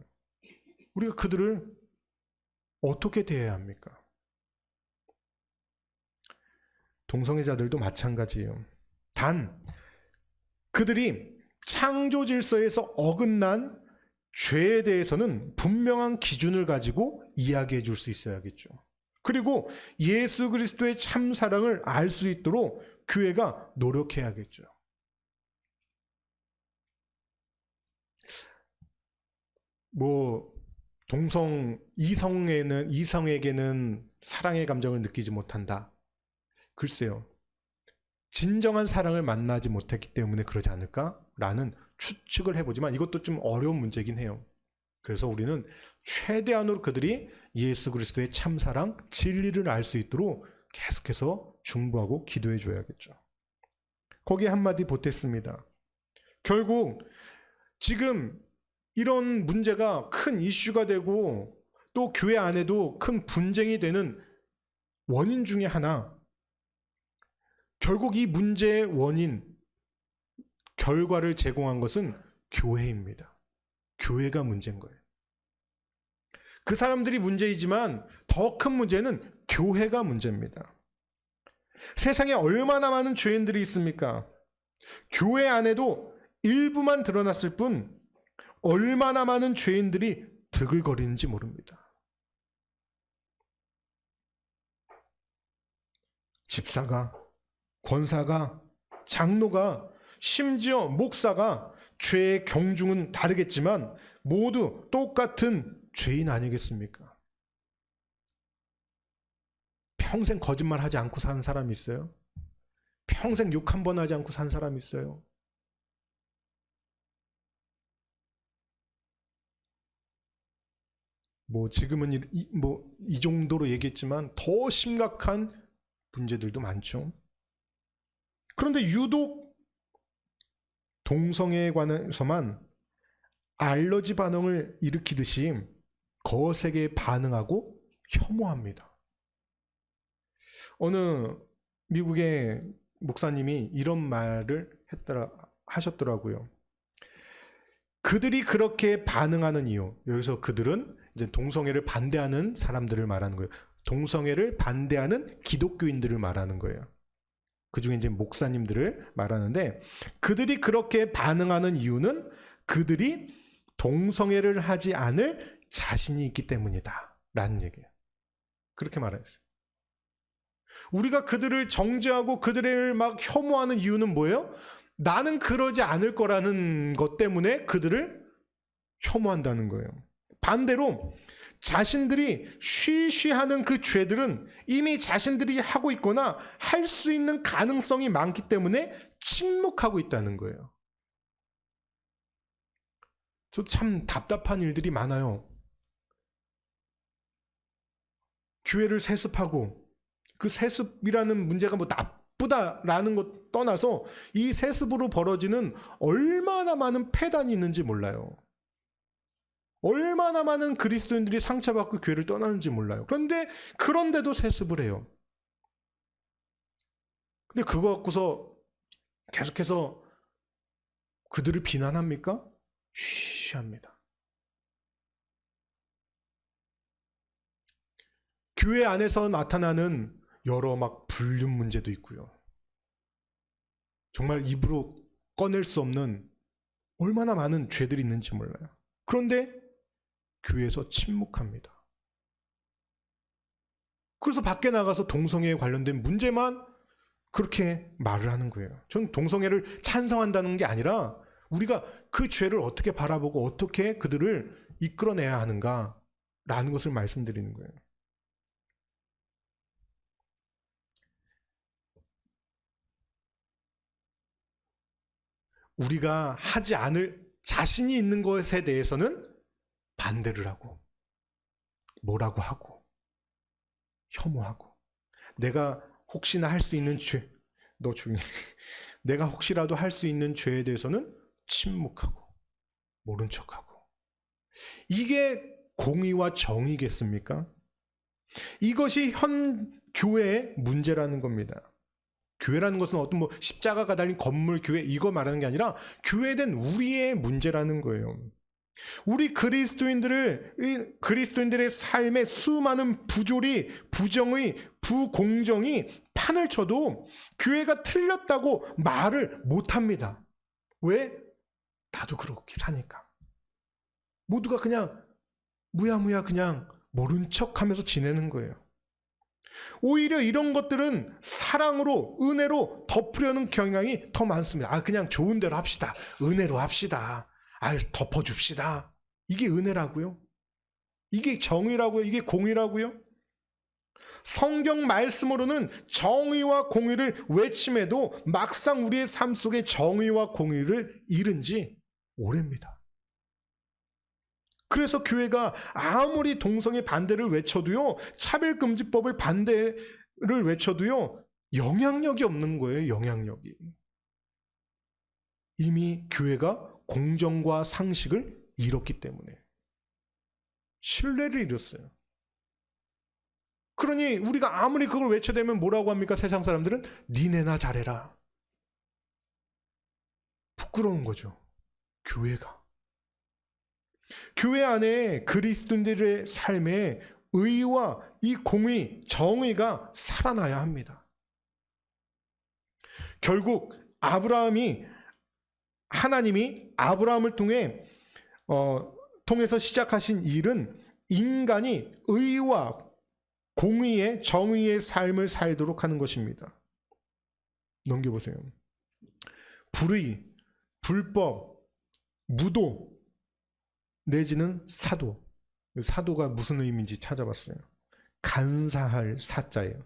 우리가 그들을 어떻게 대해야 합니까? 동성애자들도 마찬가지예요. 단, 그들이 창조 질서에서 어긋난 죄에 대해서는 분명한 기준을 가지고 이야기해 줄 수 있어야겠죠. 그리고 예수 그리스도의 참 사랑을 알 수 있도록 교회가 노력해야겠죠. 이성에게는 사랑의 감정을 느끼지 못한다. 글쎄요. 진정한 사랑을 만나지 못했기 때문에 그러지 않을까라는 추측을 해보지만 이것도 좀 어려운 문제긴 해요. 그래서 우리는 최대한으로 그들이 예수 그리스도의 참사랑 진리를 알 수 있도록 계속해서 중보하고 기도해 줘야겠죠. 거기에 한마디 보탰습니다. 결국 지금 이런 문제가 큰 이슈가 되고 또 교회 안에도 큰 분쟁이 되는 원인 중에 하나, 결국 이 문제의 원인, 결과를 제공한 것은 교회입니다. 교회가 문제인 거예요. 그 사람들이 문제이지만 더 큰 문제는 교회가 문제입니다. 세상에 얼마나 많은 죄인들이 있습니까? 교회 안에도 일부만 드러났을 뿐 얼마나 많은 죄인들이 드글거리는지 모릅니다. 집사가, 권사가, 장로가, 심지어 목사가 죄의 경중은 다르겠지만 모두 똑같은 죄인 아니겠습니까? 평생 거짓말하지 않고 사는 사람이 있어요? 평생 욕 한 번 하지 않고 산 사람이 있어요? 지금은 이 정도로 얘기했지만 더 심각한 문제들도 많죠. 그런데 유독 동성애에 관해서만 알러지 반응을 일으키듯이 거세게 반응하고 혐오합니다. 어느 미국의 목사님이 이런 말을 하셨더라고요. 그들이 그렇게 반응하는 이유, 여기서 그들은 이제 동성애를 반대하는 사람들을 말하는 거예요. 동성애를 반대하는 기독교인들을 말하는 거예요. 그 중에 이제 목사님들을 말하는데, 그들이 그렇게 반응하는 이유는 그들이 동성애를 하지 않을 자신이 있기 때문이다 라는 얘기예요. 그렇게 말했어요. 우리가 그들을 정죄하고 그들을 막 혐오하는 이유는 뭐예요? 나는 그러지 않을 거라는 것 때문에 그들을 혐오한다는 거예요. 반대로 자신들이 쉬쉬하는 그 죄들은 이미 자신들이 하고 있거나 할 수 있는 가능성이 많기 때문에 침묵하고 있다는 거예요. 저 참 답답한 일들이 많아요. 교회를 세습하고 그 세습이라는 문제가 뭐 나쁘다라는 것 떠나서 이 세습으로 벌어지는 얼마나 많은 폐단이 있는지 몰라요. 얼마나 많은 그리스도인들이 상처받고 교회를 떠나는지 몰라요. 그런데도 세습을 해요. 근데 그거 갖고서 계속해서 그들을 비난합니까? 쉬쉬합니다. 교회 안에서 나타나는 여러 막 불륜 문제도 있고요. 정말 입으로 꺼낼 수 없는 얼마나 많은 죄들이 있는지 몰라요. 그런데 교회에서 침묵합니다. 그래서 밖에 나가서 동성애에 관련된 문제만 그렇게 말을 하는 거예요. 저는 동성애를 찬성한다는 게 아니라 우리가 그 죄를 어떻게 바라보고 어떻게 그들을 이끌어내야 하는가라는 것을 말씀드리는 거예요. 우리가 하지 않을 자신이 있는 것에 대해서는 반대를 하고 뭐라고 하고 혐오하고 내가 혹시나 할 수 있는 죄, 너 조용히 내가 혹시라도 할 수 있는 죄에 대해서는 침묵하고 모른 척하고 이게 공의와 정의겠습니까? 이것이 현 교회의 문제라는 겁니다. 교회라는 것은 어떤 뭐 십자가가 달린 건물 교회 이거 말하는 게 아니라 교회된 우리의 문제라는 거예요. 우리 그리스도인들의 삶에 수많은 부조리, 부정의, 부공정이 판을 쳐도 교회가 틀렸다고 말을 못합니다. 왜? 나도 그렇게 사니까. 모두가 그냥 무야무야 그냥 모른 척하면서 지내는 거예요. 오히려 이런 것들은 사랑으로, 은혜로 덮으려는 경향이 더 많습니다. 그냥 좋은 대로 합시다. 은혜로 합시다. 덮어줍시다. 이게 은혜라고요? 이게 정의라고요? 이게 공의라고요? 성경 말씀으로는 정의와 공의를 외침해도 막상 우리의 삶 속에 정의와 공의를 잃은 지 오래입니다. 그래서 교회가 아무리 동성애 반대를 외쳐도요, 차별금지법을 반대를 외쳐도요, 영향력이 없는 거예요, 영향력이. 이미 교회가 공정과 상식을 잃었기 때문에. 신뢰를 잃었어요. 그러니 우리가 아무리 그걸 외쳐대면 뭐라고 합니까? 세상 사람들은 니네나 잘해라. 부끄러운 거죠. 교회가. 교회 안에 그리스도인들의 삶에 의와 이 공의, 정의가 살아나야 합니다. 결국 하나님이 아브라함을 통해서 시작하신 일은 인간이 의와 공의의 정의의 삶을 살도록 하는 것입니다. 넘겨보세요. 불의, 불법, 무도 내지는 사도. 사도가 무슨 의미인지 찾아봤어요. 간사할 사자예요.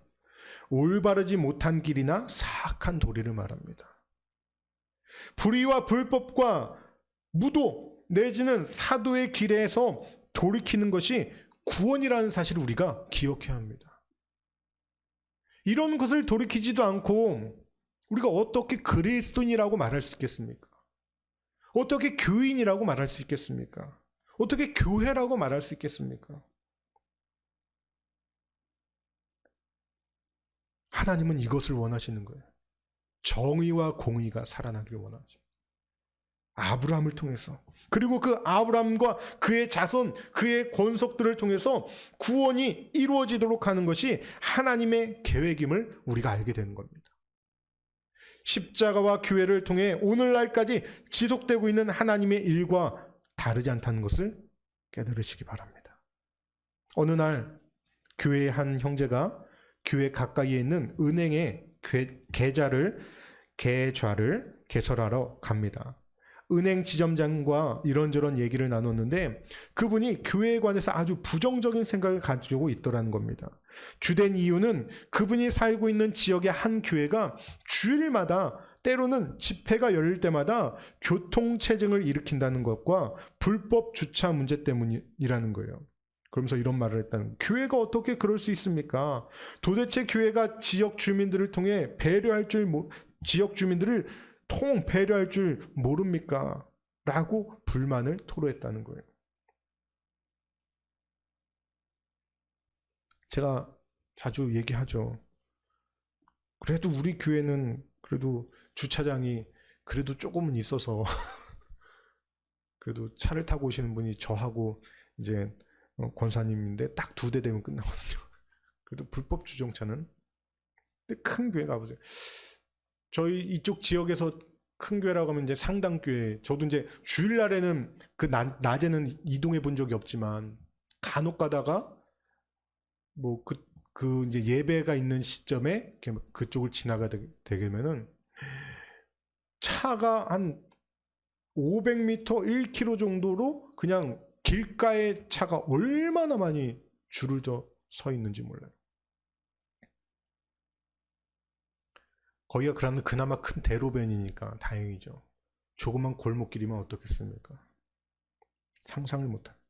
올바르지 못한 길이나 사악한 도리를 말합니다. 불의와 불법과 무도 내지는 사도의 길에서 돌이키는 것이 구원이라는 사실을 우리가 기억해야 합니다. 이런 것을 돌이키지도 않고 우리가 어떻게 그리스도인이라고 말할 수 있겠습니까? 어떻게 교인이라고 말할 수 있겠습니까? 어떻게 교회라고 말할 수 있겠습니까? 하나님은 이것을 원하시는 거예요. 정의와 공의가 살아나기를 원하죠. 아브라함을 통해서, 그리고 그 아브라함과 그의 자손, 그의 권속들을 통해서 구원이 이루어지도록 하는 것이 하나님의 계획임을 우리가 알게 되는 겁니다. 십자가와 교회를 통해 오늘날까지 지속되고 있는 하나님의 일과 다르지 않다는 것을 깨달으시기 바랍니다. 어느 날 교회의 한 형제가 교회 가까이에 있는 은행에 계좌를 개설하러 갑니다. 은행 지점장과 이런저런 얘기를 나눴는데 그분이 교회에 관해서 아주 부정적인 생각을 가지고 있더라는 겁니다. 주된 이유는 그분이 살고 있는 지역의 한 교회가 주일마다 때로는 집회가 열릴 때마다 교통체증을 일으킨다는 것과 불법 주차 문제 때문이라는 거예요. 그러면서 이런 말을 했다는, 교회가 어떻게 그럴 수 있습니까? 도대체 교회가 지역 주민들을 통해 배려할 줄, 지역 주민들을 배려할 줄 모릅니까? 라고 불만을 토로했다는 거예요. 제가 자주 얘기하죠. 그래도 우리 교회는 그래도 주차장이 그래도 조금은 있어서 그래도 차를 타고 오시는 분이 저하고 이제 권사님인데 딱 2대 되면 끝나거든요. 그래도 불법 주정차는. 근데 큰 교회 가보세요. 저희 이쪽 지역에서 큰 교회라고 하면 이제 상당교회. 저도 이제 주일날에는 그 낮에는 이동해 본 적이 없지만 간혹 가다가 뭐 그 이제 예배가 있는 시점에 그쪽을 지나가게 되면은 차가 한 500m, 1km 정도로 그냥 길가에 차가 얼마나 많이 줄을 서 있는지 몰라요. 거기가 그나마 큰 대로변이니까 다행이죠. 조그만 골목길이면 어떻겠습니까? 상상을 못합니다.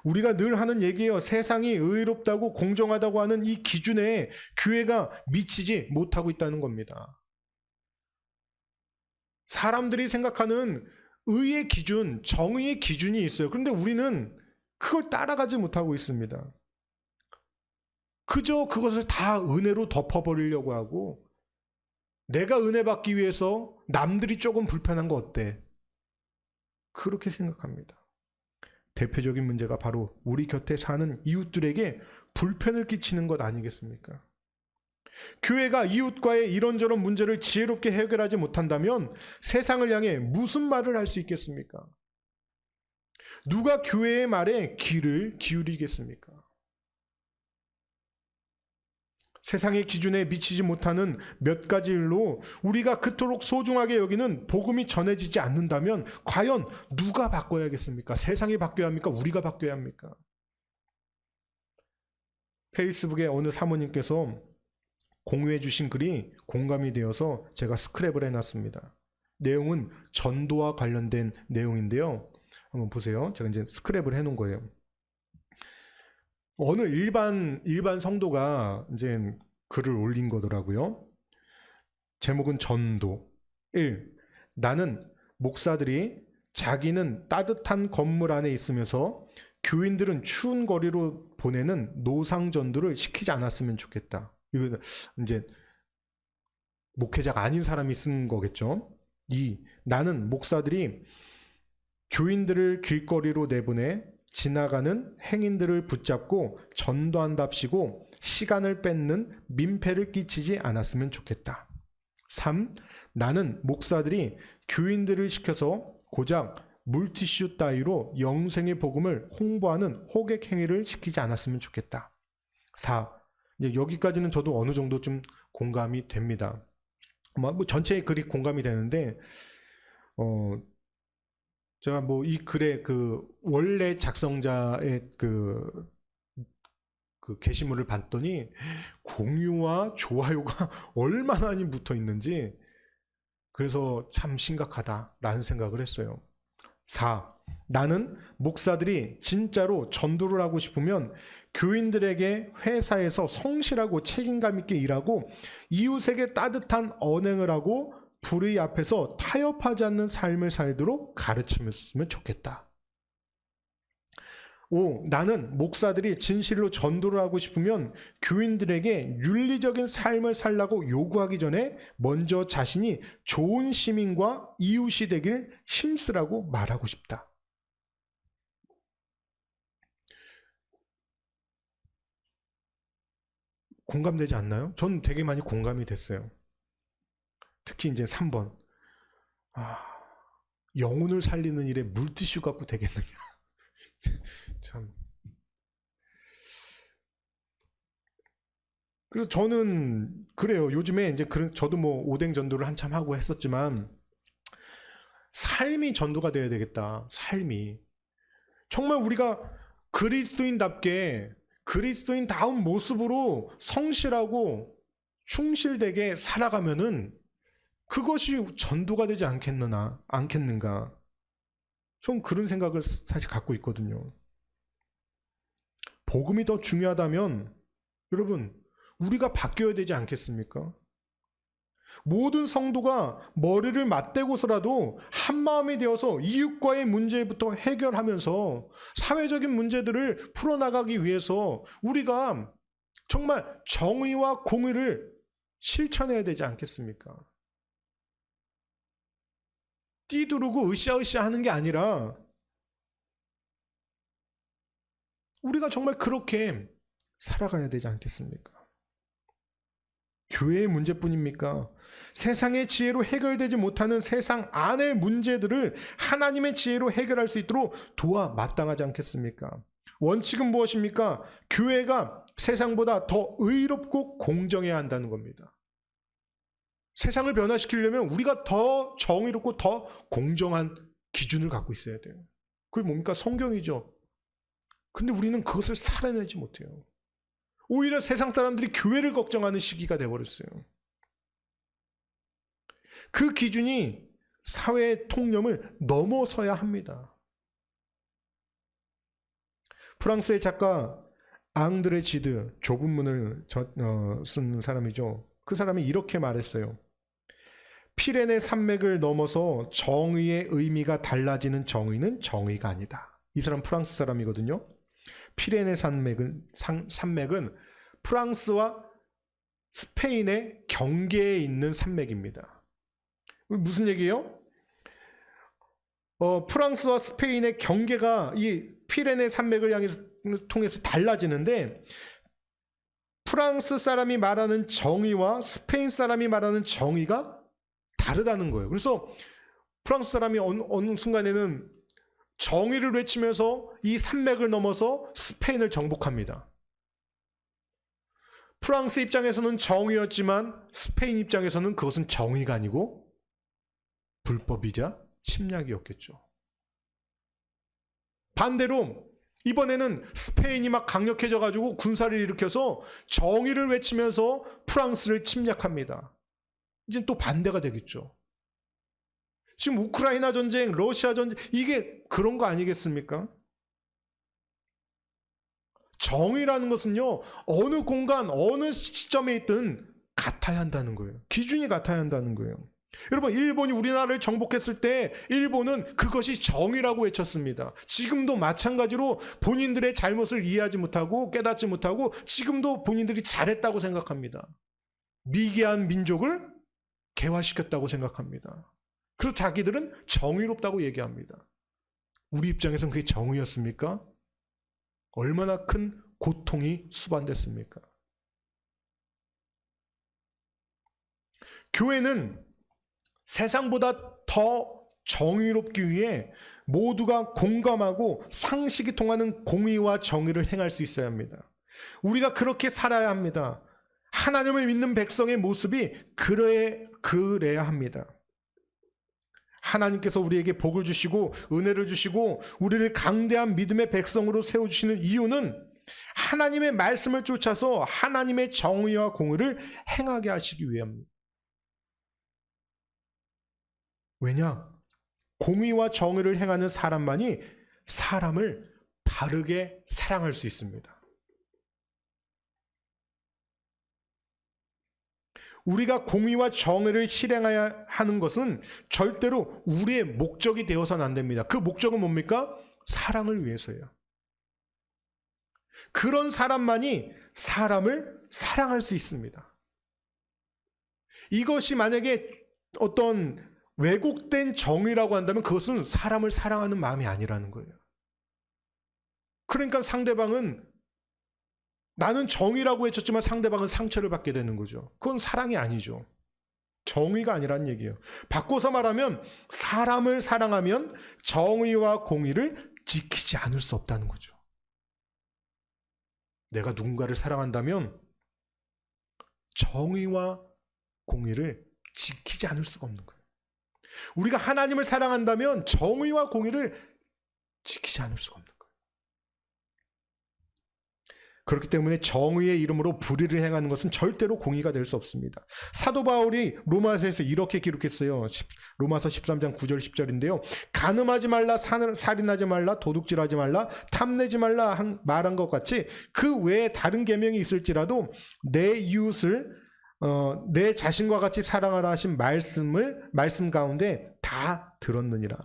우리가 늘 하는 얘기예요. 세상이 의롭다고 공정하다고 하는 이 기준에 교회가 미치지 못하고 있다는 겁니다. 사람들이 생각하는 의의 기준, 정의의 기준이 있어요. 그런데 우리는 그걸 따라가지 못하고 있습니다. 그저 그것을 다 은혜로 덮어버리려고 하고, 내가 은혜 받기 위해서 남들이 조금 불편한 거 어때? 그렇게 생각합니다. 대표적인 문제가 바로 우리 곁에 사는 이웃들에게 불편을 끼치는 것 아니겠습니까? 교회가 이웃과의 이런저런 문제를 지혜롭게 해결하지 못한다면 세상을 향해 무슨 말을 할 수 있겠습니까? 누가 교회의 말에 귀를 기울이겠습니까? 세상의 기준에 미치지 못하는 몇 가지 일로 우리가 그토록 소중하게 여기는 복음이 전해지지 않는다면 과연 누가 바꿔야겠습니까? 세상이 바뀌어야 합니까? 우리가 바뀌어야 합니까? 페이스북에 어느 사모님께서 공유해 주신 글이 공감이 되어서 제가 스크랩을 해놨습니다. 내용은 전도와 관련된 내용인데요. 한번 보세요. 제가 이제 스크랩을 해놓은 거예요. 어느 일반 성도가 이제 글을 올린 거더라고요. 제목은 전도. 1. 나는 목사들이 자기는 따뜻한 건물 안에 있으면서 교인들은 추운 거리로 보내는 노상전도를 시키지 않았으면 좋겠다. 이거 이제 목회자가 아닌 사람이 쓴 거겠죠. 2. 나는 목사들이 교인들을 길거리로 내보내 지나가는 행인들을 붙잡고 전도한답시고 시간을 뺏는 민폐를 끼치지 않았으면 좋겠다. 3. 나는 목사들이 교인들을 시켜서 고작 물티슈 따위로 영생의 복음을 홍보하는 호객 행위를 시키지 않았으면 좋겠다. 4. 이제 여기까지는 저도 어느 정도 좀 공감이 됩니다. 뭐 전체의 글이 공감이 되는데, 제가 뭐 이 글의 그 원래 작성자의 그 게시물을 봤더니 공유와 좋아요가 얼마나 많이 붙어 있는지, 그래서 참 심각하다라는 생각을 했어요. 4. 나는 목사들이 진짜로 전도를 하고 싶으면 교인들에게 회사에서 성실하고 책임감 있게 일하고 이웃에게 따뜻한 언행을 하고 불의 앞에서 타협하지 않는 삶을 살도록 가르치면 좋겠다. 5. 나는 목사들이 진실로 전도를 하고 싶으면 교인들에게 윤리적인 삶을 살라고 요구하기 전에 먼저 자신이 좋은 시민과 이웃이 되길 힘쓰라고 말하고 싶다. 공감되지 않나요? 전 되게 많이 공감이 됐어요. 특히 이제 3번. 영혼을 살리는 일에 물티슈 갖고 되겠느냐. 참. 그래서 저는 그래요. 요즘에 이제 저도 뭐 오뎅 전도를 한참 하고 했었지만 삶이 전도가 돼야 되겠다. 삶이. 정말 우리가 그리스도인답게 그리스도인다운 모습으로 성실하고 충실되게 살아가면은 그것이 전도가 되지 않겠는가. 좀 그런 생각을 사실 갖고 있거든요. 복음이 더 중요하다면 여러분, 우리가 바뀌어야 되지 않겠습니까? 모든 성도가 머리를 맞대고서라도 한마음이 되어서 이웃과의 문제부터 해결하면서 사회적인 문제들을 풀어나가기 위해서 우리가 정말 정의와 공의를 실천해야 되지 않겠습니까? 띠두르고 으쌰으쌰 하는 게 아니라 우리가 정말 그렇게 살아가야 되지 않겠습니까? 교회의 문제뿐입니까? 세상의 지혜로 해결되지 못하는 세상 안의 문제들을 하나님의 지혜로 해결할 수 있도록 도와 마땅하지 않겠습니까? 원칙은 무엇입니까? 교회가 세상보다 더 의롭고 공정해야 한다는 겁니다. 세상을 변화시키려면 우리가 더 정의롭고 더 공정한 기준을 갖고 있어야 돼요. 그게 뭡니까? 성경이죠. 근데 우리는 그것을 살아내지 못해요. 오히려 세상 사람들이 교회를 걱정하는 시기가 되어버렸어요. 그 기준이 사회의 통념을 넘어서야 합니다. 프랑스의 작가 앙드레 지드, 좁은 문을 쓴 사람이죠. 그 사람이 이렇게 말했어요. 피레네 산맥을 넘어서 정의의 의미가 달라지는 정의는 정의가 아니다. 이 사람 프랑스 사람이거든요. 피레네 산맥은 프랑스와 스페인의 경계에 있는 산맥입니다. 무슨 얘기예요? 프랑스와 스페인의 경계가 이 피레네 산맥을 통해서 달라지는데 프랑스 사람이 말하는 정의와 스페인 사람이 말하는 정의가 다르다는 거예요. 그래서 프랑스 사람이 어느 순간에는 정의를 외치면서 이 산맥을 넘어서 스페인을 정복합니다. 프랑스 입장에서는 정의였지만 스페인 입장에서는 그것은 정의가 아니고 불법이자 침략이었겠죠. 반대로 이번에는 스페인이 막 강력해져가지고 군사를 일으켜서 정의를 외치면서 프랑스를 침략합니다. 이제 또 반대가 되겠죠. 지금 우크라이나 전쟁, 러시아 전쟁, 이게 그런 거 아니겠습니까? 정의라는 것은요, 어느 공간, 어느 시점에 있든 같아야 한다는 거예요. 기준이 같아야 한다는 거예요. 여러분, 일본이 우리나라를 정복했을 때 일본은 그것이 정의라고 외쳤습니다. 지금도 마찬가지로 본인들의 잘못을 이해하지 못하고 깨닫지 못하고 지금도 본인들이 잘했다고 생각합니다. 미개한 민족을 개화시켰다고 생각합니다. 그래서 자기들은 정의롭다고 얘기합니다. 우리 입장에서는 그게 정의였습니까? 얼마나 큰 고통이 수반됐습니까? 교회는 세상보다 더 정의롭기 위해 모두가 공감하고 상식이 통하는 공의와 정의를 행할 수 있어야 합니다. 우리가 그렇게 살아야 합니다. 하나님을 믿는 백성의 모습이 그래야 합니다. 하나님께서 우리에게 복을 주시고 은혜를 주시고 우리를 강대한 믿음의 백성으로 세워주시는 이유는 하나님의 말씀을 쫓아서 하나님의 정의와 공의를 행하게 하시기 위함입니다. 왜냐? 공의와 정의를 행하는 사람만이 사람을 바르게 사랑할 수 있습니다. 우리가 공의와 정의를 실행해야 하는 것은 절대로 우리의 목적이 되어서는 안 됩니다. 그 목적은 뭡니까? 사랑을 위해서예요. 그런 사람만이 사람을 사랑할 수 있습니다. 이것이 만약에 어떤 왜곡된 정의라고 한다면 그것은 사람을 사랑하는 마음이 아니라는 거예요. 그러니까 상대방은 나는 정의라고 외쳤지만 상대방은 상처를 받게 되는 거죠. 그건 사랑이 아니죠. 정의가 아니란 얘기예요. 바꿔서 말하면 사람을 사랑하면 정의와 공의를 지키지 않을 수 없다는 거죠. 내가 누군가를 사랑한다면 정의와 공의를 지키지 않을 수가 없는 거예요. 우리가 하나님을 사랑한다면 정의와 공의를 지키지 않을 수가 없는 거예요. 그렇기 때문에 정의의 이름으로 불의를 행하는 것은 절대로 공의가 될 수 없습니다. 사도 바울이 로마서에서 이렇게 기록했어요. 로마서 13장 9절 10절인데요. 간음하지 말라, 살인하지 말라, 도둑질하지 말라, 탐내지 말라 말한 것 같이 그 외에 다른 계명이 있을지라도 내 이웃을 내 자신과 같이 사랑하라 하신 말씀 가운데 다 들었느니라.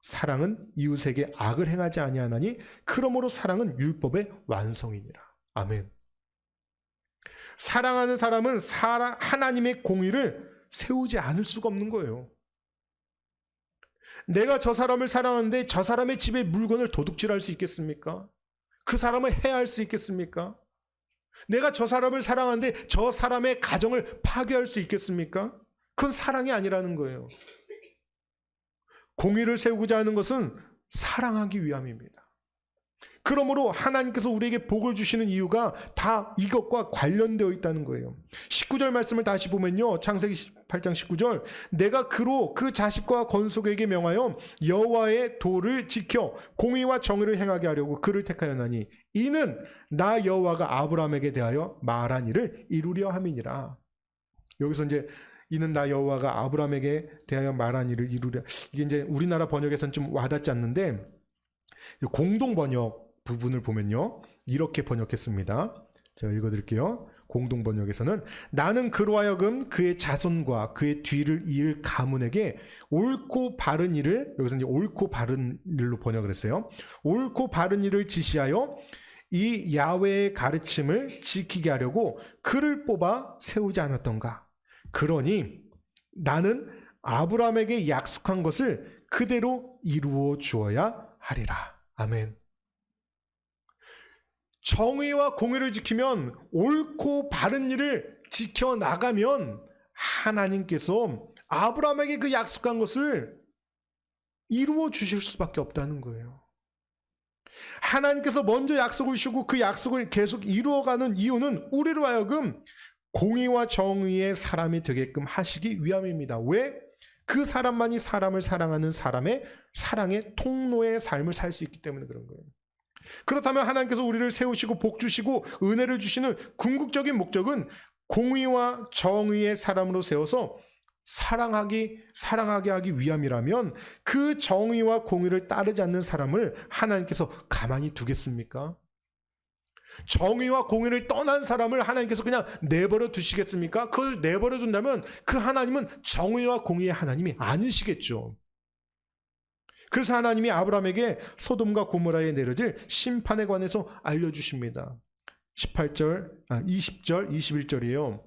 사랑은 이웃에게 악을 행하지 아니하나니 그러므로 사랑은 율법의 완성이니라. 아멘. 사랑하는 사람은 하나님의 공의를 세우지 않을 수가 없는 거예요. 내가 저 사람을 사랑하는데 저 사람의 집에 물건을 도둑질할 수 있겠습니까? 그 사람을 해할 수 있겠습니까? 내가 저 사람을 사랑하는데 저 사람의 가정을 파괴할 수 있겠습니까? 그건 사랑이 아니라는 거예요. 공의를 세우고자 하는 것은 사랑하기 위함입니다. 그러므로 하나님께서 우리에게 복을 주시는 이유가 다 이것과 관련되어 있다는 거예요. 19절 말씀을 다시 보면요. 창세기 8장 19절 내가 그로 그 자식과 건속에게 명하여 여호와의 도를 지켜 공의와 정의를 행하게 하려고 그를 택하였나니 이는 나 여호와가 아브라함에게 대하여 말한 일을 이루려 함이니라. 여기서 이제 이는 나 여호와가 아브라함에게 대하여 말한 일을 이루려, 이게 이제 우리나라 번역에서는 좀 와닿지 않는데 공동 번역 부분을 보면요 이렇게 번역했습니다. 제가 읽어드릴게요. 공동 번역에서는 나는 그로 하여금 그의 자손과 그의 뒤를 이을 가문에게 옳고 바른 일을, 여기서 이제 옳고 바른 일로 번역을 했어요. 옳고 바른 일을 지시하여 이 야훼의 가르침을 지키게 하려고 그를 뽑아 세우지 않았던가. 그러니 나는 아브라함에게 약속한 것을 그대로 이루어 주어야 하리라. 아멘. 정의와 공의를 지키면, 옳고 바른 일을 지켜나가면 하나님께서 아브라함에게 그 약속한 것을 이루어 주실 수밖에 없다는 거예요. 하나님께서 먼저 약속을 주시고 그 약속을 계속 이루어가는 이유는 우리로 하여금 공의와 정의의 사람이 되게끔 하시기 위함입니다. 왜? 그 사람만이 사람을 사랑하는 사람의 사랑의 통로의 삶을 살 수 있기 때문에 그런 거예요. 그렇다면 하나님께서 우리를 세우시고 복 주시고 은혜를 주시는 궁극적인 목적은 공의와 정의의 사람으로 세워서 사랑하게 하기 위함이라면 그 정의와 공의를 따르지 않는 사람을 하나님께서 가만히 두겠습니까? 정의와 공의를 떠난 사람을 하나님께서 그냥 내버려 두시겠습니까? 그걸 내버려 둔다면 그 하나님은 정의와 공의의 하나님이 아니시겠죠. 그래서 하나님이 아브라함에게 소돔과 고모라에 내려질 심판에 관해서 알려주십니다. 20절, 21절이에요.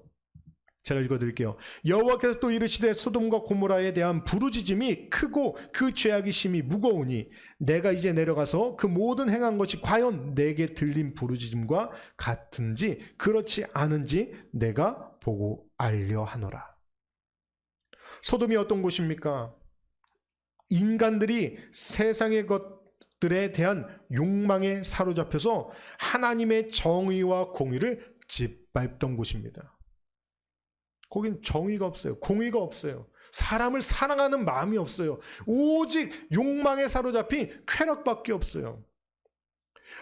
제가 읽어드릴게요. 여호와께서 또 이르시되 소돔과 고모라에 대한 부르짖음이 크고 그 죄악이 심히 무거우니 내가 이제 내려가서 그 모든 행한 것이 과연 내게 들린 부르짖음과 같은지 그렇지 않은지 내가 보고 알려 하노라. 소돔이 어떤 곳입니까? 인간들이 세상의 것들에 대한 욕망에 사로잡혀서 하나님의 정의와 공의를 짓밟던 곳입니다. 거긴 정의가 없어요. 공의가 없어요. 사람을 사랑하는 마음이 없어요. 오직 욕망에 사로잡힌 쾌락밖에 없어요.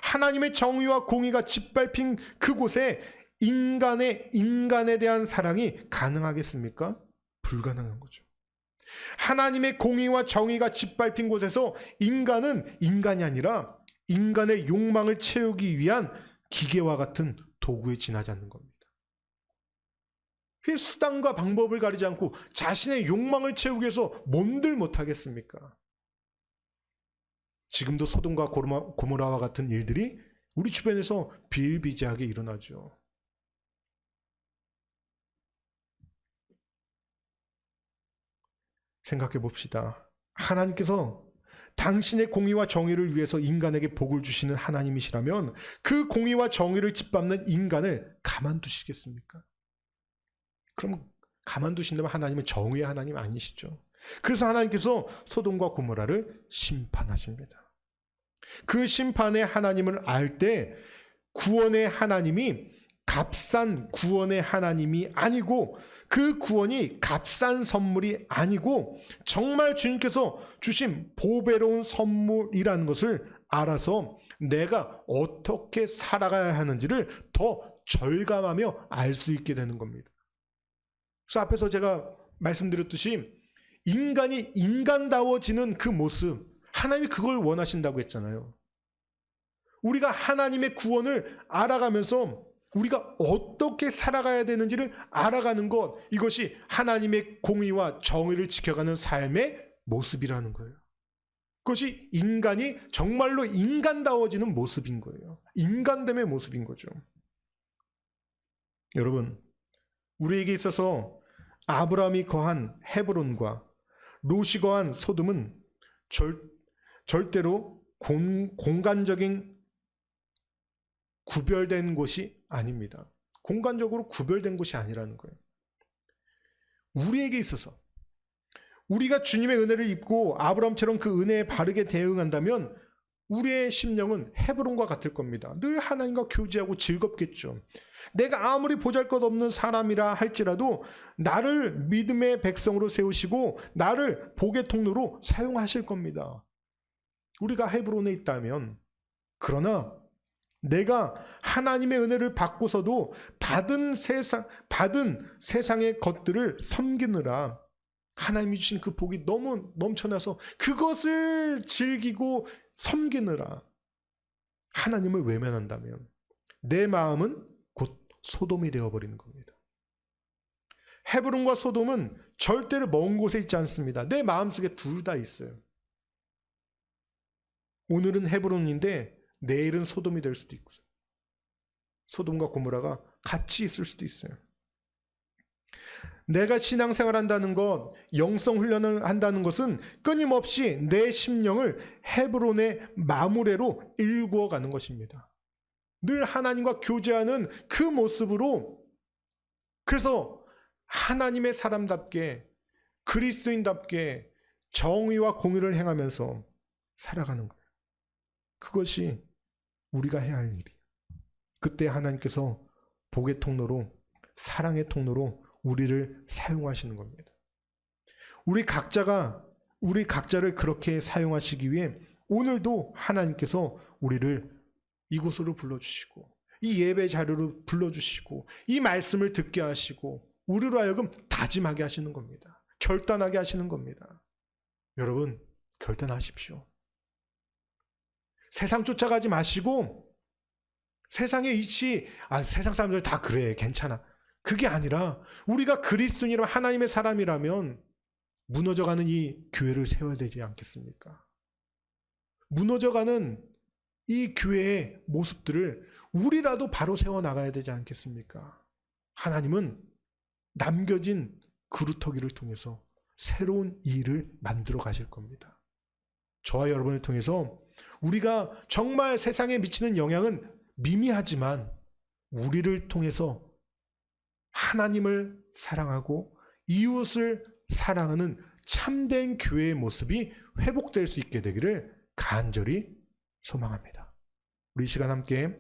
하나님의 정의와 공의가 짓밟힌 그곳에 인간에 대한 사랑이 가능하겠습니까? 불가능한 거죠. 하나님의 공의와 정의가 짓밟힌 곳에서 인간은 인간이 아니라 인간의 욕망을 채우기 위한 기계와 같은 도구에 지나지 않는 겁니다. 수단과 방법을 가리지 않고 자신의 욕망을 채우기 위해서 뭔들 못하겠습니까? 지금도 소돔과 고모라와 같은 일들이 우리 주변에서 비일비재하게 일어나죠. 생각해 봅시다. 하나님께서 당신의 공의와 정의를 위해서 인간에게 복을 주시는 하나님이시라면 그 공의와 정의를 짓밟는 인간을 가만두시겠습니까? 그럼 가만두신다면 하나님은 정의의 하나님 아니시죠. 그래서 하나님께서 소돔과 고모라를 심판하십니다. 그 심판의 하나님을 알 때 구원의 하나님이 값싼 구원의 하나님이 아니고 그 구원이 값싼 선물이 아니고 정말 주님께서 주신 보배로운 선물이라는 것을 알아서 내가 어떻게 살아가야 하는지를 더 절감하며 알 수 있게 되는 겁니다. 그래서 앞에서 제가 말씀드렸듯이 인간이 인간다워지는 그 모습, 하나님이 그걸 원하신다고 했잖아요. 우리가 하나님의 구원을 알아가면서 우리가 어떻게 살아가야 되는지를 알아가는 것, 이것이 하나님의 공의와 정의를 지켜가는 삶의 모습이라는 거예요. 그것이 인간이 정말로 인간다워지는 모습인 거예요. 인간됨의 모습인 거죠. 여러분, 우리에게 있어서 아브라함이 거한 헤브론과 롯이 거한 소돔은 절대로 공간적인 구별된 곳이 아닙니다. 공간적으로 구별된 곳이 아니라는 거예요. 우리에게 있어서 우리가 주님의 은혜를 입고 아브라함처럼 그 은혜에 바르게 대응한다면 우리의 심령은 헤브론과 같을 겁니다. 늘 하나님과 교제하고 즐겁겠죠. 내가 아무리 보잘것없는 사람이라 할지라도 나를 믿음의 백성으로 세우시고 나를 복의 통로로 사용하실 겁니다. 우리가 헤브론에 있다면, 그러나 내가 하나님의 은혜를 받고서도 받은 세상의 것들을 섬기느라 하나님이 주신 그 복이 너무 넘쳐나서 그것을 즐기고 섬기느라 하나님을 외면한다면 내 마음은 곧 소돔이 되어버리는 겁니다. 헤브론과 소돔은 절대로 먼 곳에 있지 않습니다. 내 마음속에 둘 다 있어요. 오늘은 헤브론인데 내일은 소돔이 될 수도 있고, 소돔과 고모라가 같이 있을 수도 있어요. 내가 신앙생활 한다는 것, 영성 훈련을 한다는 것은 끊임없이 내 심령을 헤브론의 마무레로 일구어 가는 것입니다. 늘 하나님과 교제하는 그 모습으로, 그래서 하나님의 사람답게 그리스도인답게 정의와 공의를 행하면서 살아가는 거예요. 그것이 우리가 해야 할 일이에요. 그때 하나님께서 복의 통로로, 사랑의 통로로 우리를 사용하시는 겁니다. 우리 각자를 그렇게 사용하시기 위해 오늘도 하나님께서 우리를 이곳으로 불러주시고 이 예배 자료로 불러주시고 이 말씀을 듣게 하시고 우리로 하여금 다짐하게 하시는 겁니다. 결단하게 하시는 겁니다. 여러분, 결단하십시오. 세상 쫓아가지 마시고 세상의 이치, 세상 사람들 다 그래, 괜찮아, 그게 아니라 우리가 그리스도인이라면, 하나님의 사람이라면 무너져가는 이 교회를 세워야 되지 않겠습니까? 무너져가는 이 교회의 모습들을 우리라도 바로 세워나가야 되지 않겠습니까? 하나님은 남겨진 그루터기를 통해서 새로운 일을 만들어 가실 겁니다. 저와 여러분을 통해서 우리가 정말 세상에 미치는 영향은 미미하지만 우리를 통해서 하나님을 사랑하고 이웃을 사랑하는 참된 교회의 모습이 회복될 수 있게 되기를 간절히 소망합니다. 우리 시간 함께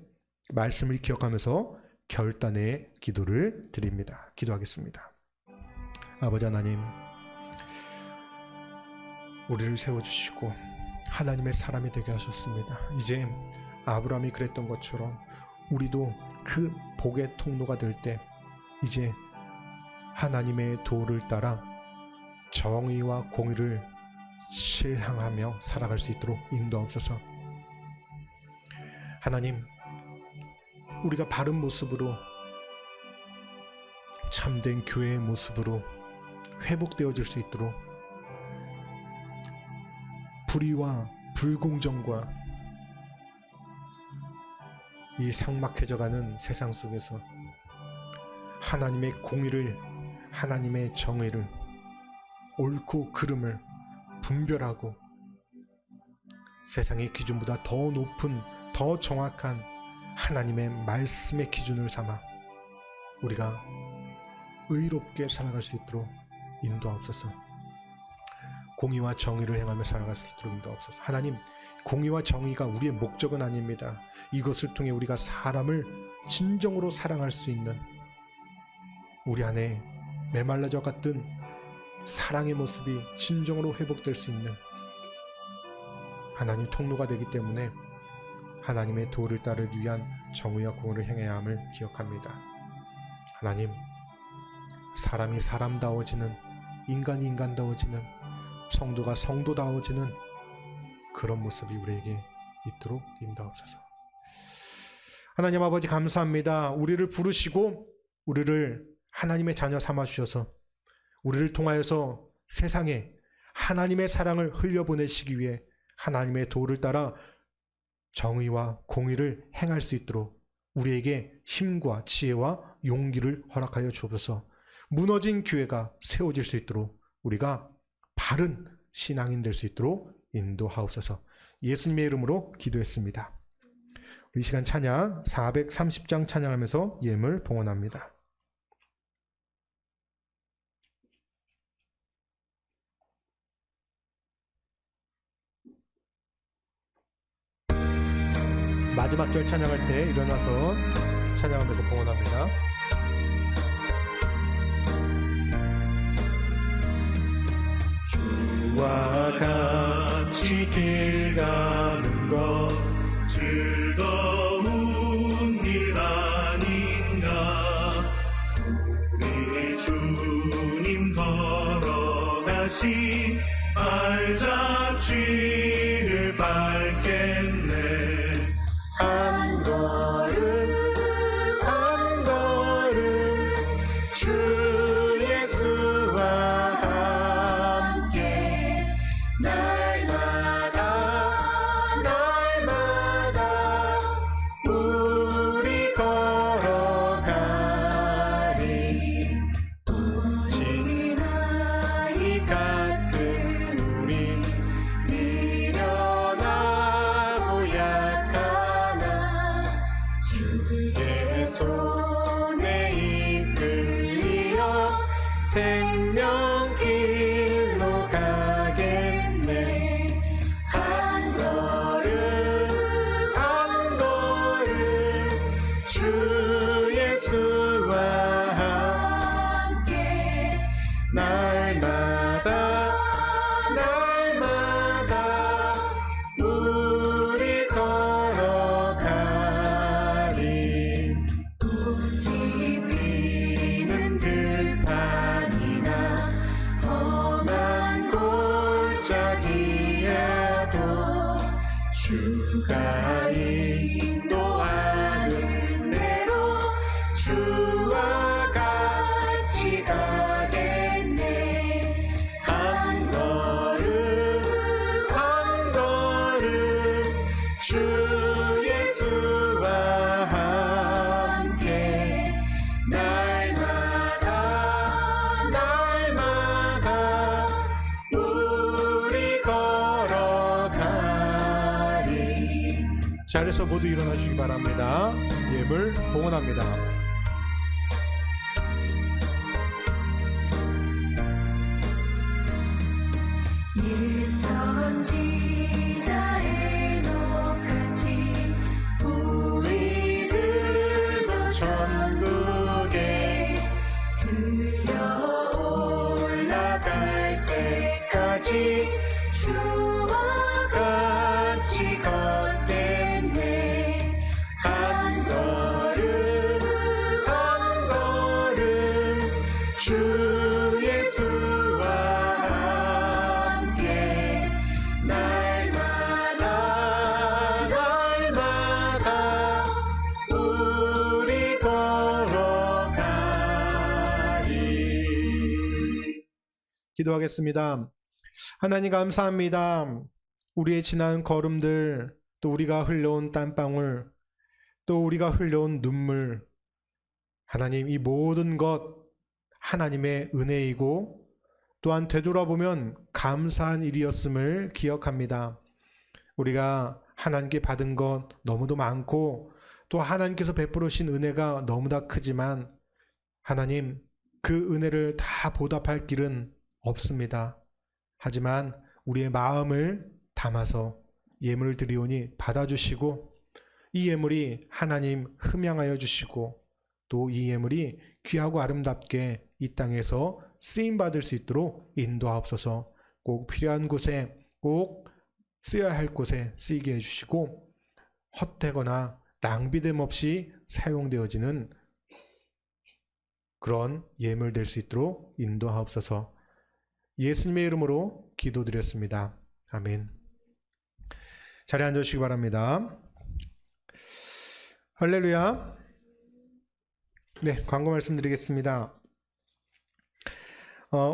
말씀을 기억하면서 결단의 기도를 드립니다. 기도하겠습니다. 아버지 하나님, 우리를 세워주시고 하나님의 사람이 되게 하셨습니다. 이제 아브라함이 그랬던 것처럼 우리도 그 복의 통로가 될 때 이제 하나님의 도를 따라 정의와 공의를 실행하며 살아갈 수 있도록 인도하옵소서. 하나님, 우리가 바른 모습으로, 참된 교회의 모습으로 회복되어질 수 있도록 불의와 불공정과 이 삭막해져가는 세상 속에서 하나님의 공의를, 하나님의 정의를, 옳고 그름을 분별하고 세상의 기준보다 더 높은, 더 정확한 하나님의 말씀의 기준을 삼아 우리가 의롭게 살아갈 수 있도록 인도하옵소서. 공의와 정의를 행하며 살아갈 수 있도록 인도하옵소서. 하나님, 공의와 정의가 우리의 목적은 아닙니다. 이것을 통해 우리가 사람을 진정으로 사랑할 수 있는, 우리 안에 메말라져 갔던 사랑의 모습이 진정으로 회복될 수 있는 하나님 통로가 되기 때문에 하나님의 도를 따르기 위한 정의와 공의를 행해야 함을 기억합니다. 하나님, 사람이 사람다워지는, 인간이 인간다워지는, 성도가 성도다워지는 그런 모습이 우리에게 있도록 인도하옵소서. 하나님 아버지 감사합니다. 우리를 부르시고 우리를 하나님의 자녀 삼아주셔서 우리를 통하여서 세상에 하나님의 사랑을 흘려보내시기 위해 하나님의 도를 따라 정의와 공의를 행할 수 있도록 우리에게 힘과 지혜와 용기를 허락하여 주옵소서. 무너진 교회가 세워질 수 있도록 우리가 바른 신앙인 될 수 있도록 인도하옵소서. 예수님의 이름으로 기도했습니다. 이 시간 찬양 430장 찬양하면서 예물 봉헌합니다. 마지막 절 찬양할 때 일어나서 찬양하면서 봉헌합니다. 주와 같이 길 가는 것 즐거운 일 아닌가. 우리 주님 걸어가신 발자취를 밟겠네. 한 걸음 한 걸음 주 예수와 함께 날마다 날마다 우리 걸어가리. 어린아이 같은 우리 미련하고 약하나 주의 손에 이끌리어 생명길로 가겠네. 한 걸음 한 걸음 주 예수와 함께 날마다 날마다 우리 걸어가리. 꽃이 피는 들판이나 험한 골짜기에도 주가 인도하는 대로 주와 같이 가겠네. 한 걸음 한 걸음 주 예수와 함께 날마다 날마다 우리 걸어가리. 자리에서 모두 일어나 주시기 바랍니다. 예물 봉헌합니다. 예선지자의 녹같이 우리들도 천국에 들려 올라갈 때까지 주와 같이 걷겠네. 한 걸음 한 걸음 주 예수와 함께 날마다 날마다 우리 걸어가리. 기도하겠습니다. 하나님 감사합니다. 우리의 지난 걸음들, 또 우리가 흘려온 땀방울, 또 우리가 흘려온 눈물, 하나님 이 모든 것 하나님의 은혜이고 또한 되돌아보면 감사한 일이었음을 기억합니다. 우리가 하나님께 받은 것 너무도 많고 또 하나님께서 베풀으신 은혜가 너무나 크지만 하나님 그 은혜를 다 보답할 길은 없습니다. 하지만 우리의 마음을 담아서 예물을 드리오니 받아주시고 이 예물이 하나님 흠양하여 주시고 또 이 예물이 귀하고 아름답게 이 땅에서 쓰임받을 수 있도록 인도하옵소서. 꼭 필요한 곳에 꼭 쓰여야 할 곳에 쓰이게 해주시고 헛되거나 낭비됨 없이 사용되어지는 그런 예물될 수 있도록 인도하옵소서. 예수님의 이름으로 기도드렸습니다. 아멘. 자리에 앉으시기 바랍니다. 할렐루야. 네, 광고 말씀드리겠습니다.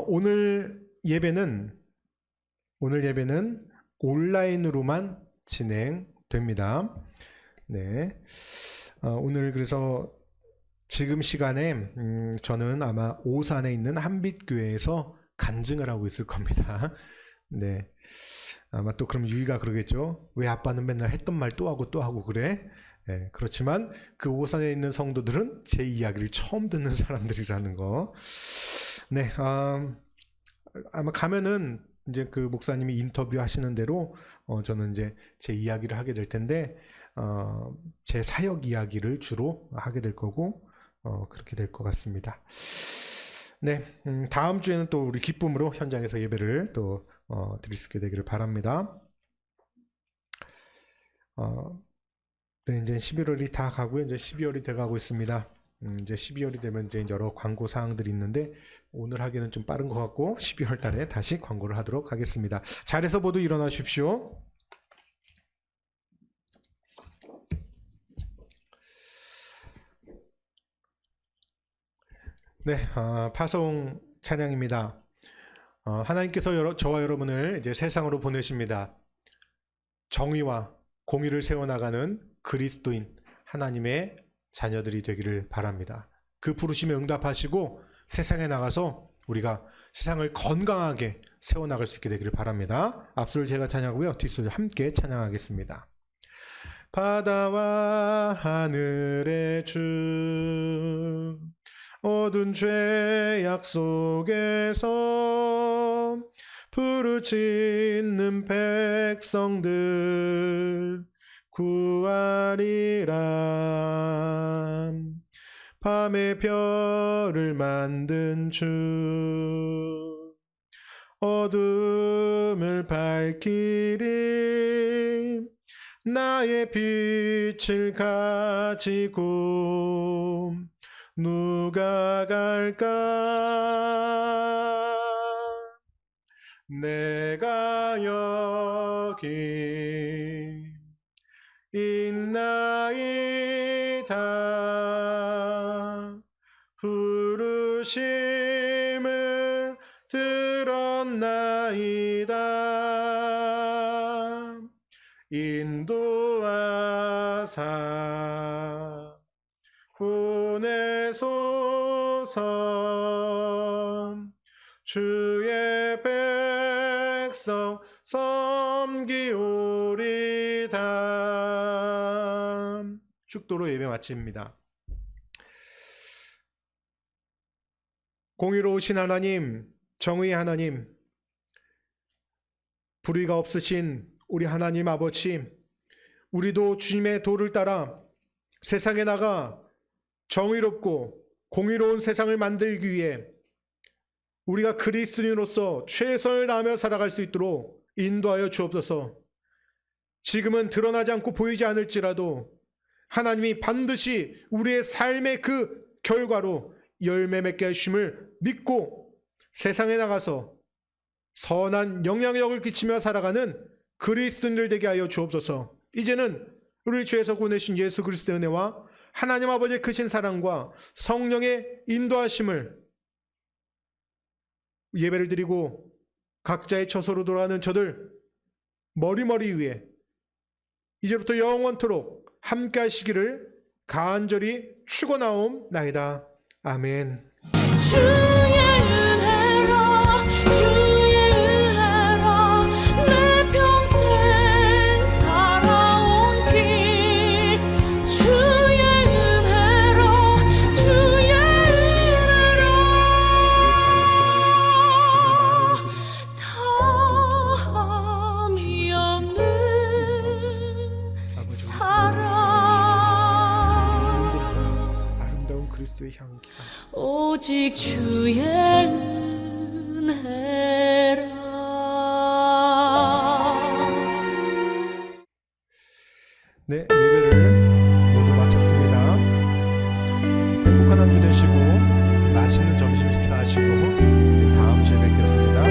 오늘 예배는 온라인으로만 진행됩니다. 네, 오늘 그래서 지금 시간에 저는 아마 오산에 있는 한빛교회에서 간증을 하고 있을 겁니다. 네, 아마 또 그럼 유이가 그러겠죠. 왜 아빠는 맨날 했던 말 또 하고 그래? 네, 그렇지만 그 오산에 있는 성도들은 제 이야기를 처음 듣는 사람들이라는 거. 네, 아마 가면은 이제 그 목사님이 인터뷰 하시는 대로 저는 이제 제 이야기를 하게 될 텐데 제 사역 이야기를 주로 하게 될 거고 그렇게 될 것 같습니다. 네, 다음 주에는 또 우리 기쁨으로 현장에서 예배를 또 드릴 수 있게 되기를 바랍니다. 네, 이제 11월이 다 가고요. 이제 12월이 돼가고 있습니다. 이제 12월이 되면 이제 여러 광고 사항들이 있는데 오늘 하기는 좀 빠른 것 같고 12월 달에 다시 광고를 하도록 하겠습니다. 잘해서 모두 일어나 주십시오. 네, 파송 찬양입니다. 하나님께서 저와 여러분을 이제 세상으로 보내십니다. 정의와 공의를 세워나가는 그리스도인 하나님의 자녀들이 되기를 바랍니다. 그 부르심에 응답하시고 세상에 나가서 우리가 세상을 건강하게 세워나갈 수 있게 되기를 바랍니다. 앞소를 제가 찬양하고요. 뒷소를 함께 찬양하겠습니다. 바다와 하늘의 주 어두운 죄악 속에서 부르짖는 백성들 구하리라. 밤의 별을 만든 주 어둠을 밝히리. 나의 빛을 가지고 누가 갈까? 내가 여기 있나이다. 부르심을 들었나이다. 인도하사 보내소서. 주의 백성 섬기오리다. 축도로 예배 마칩니다. 공의로우신 하나님, 정의의 하나님, 불의가 없으신 우리 하나님 아버지, 우리도 주님의 도를 따라 세상에 나가 정의롭고 공의로운 세상을 만들기 위해 우리가 그리스도인으로서 최선을 다하며 살아갈 수 있도록 인도하여 주옵소서. 지금은 드러나지 않고 보이지 않을지라도 하나님이 반드시 우리의 삶의 그 결과로 열매 맺게 하심을 믿고 세상에 나가서 선한 영향력을 끼치며 살아가는 그리스도인들 되게 하여 주옵소서. 이제는 우리 주에서 구원하신 예수 그리스도의 은혜와 하나님 아버지의 크신 사랑과 성령의 인도하심을 예배를 드리고 각자의 처소로 돌아가는 저들 머리머리 위에 이제부터 영원토록 함께 하시기를 간절히 축원하옵나이다. 아멘. 주의 은혜로 내 평생 살아온 길 주의 은혜로 다함이 없는 사랑 아름다운 그리스도의 향기가 오직 주의 은혜라. 네, 예배를 모두 마쳤습니다. 행복한 한 주 되시고 맛있는 점심 식사하시고 우리 다음 주에 뵙겠습니다.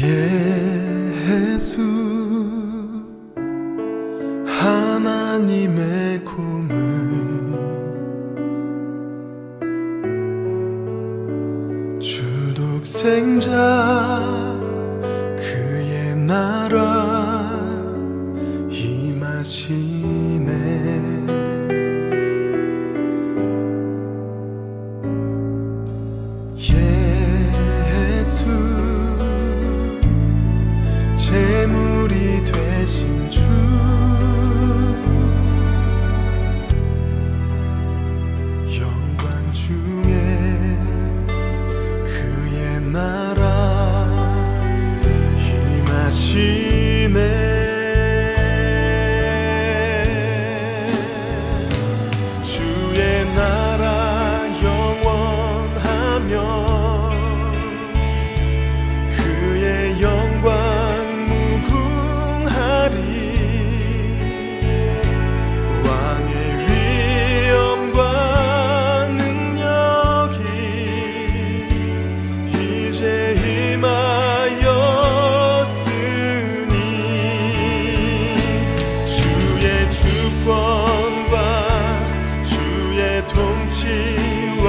예수 하나님의 고문 주독생자 그의 나라 임하시네 예수 재물이 되신 주 영광 중에 그의 나라 임하시네 주의 나라 영원하며 그의 영광 왕의 위엄과 능력이 이제 임하였으니 주의 주권과 주의 통치와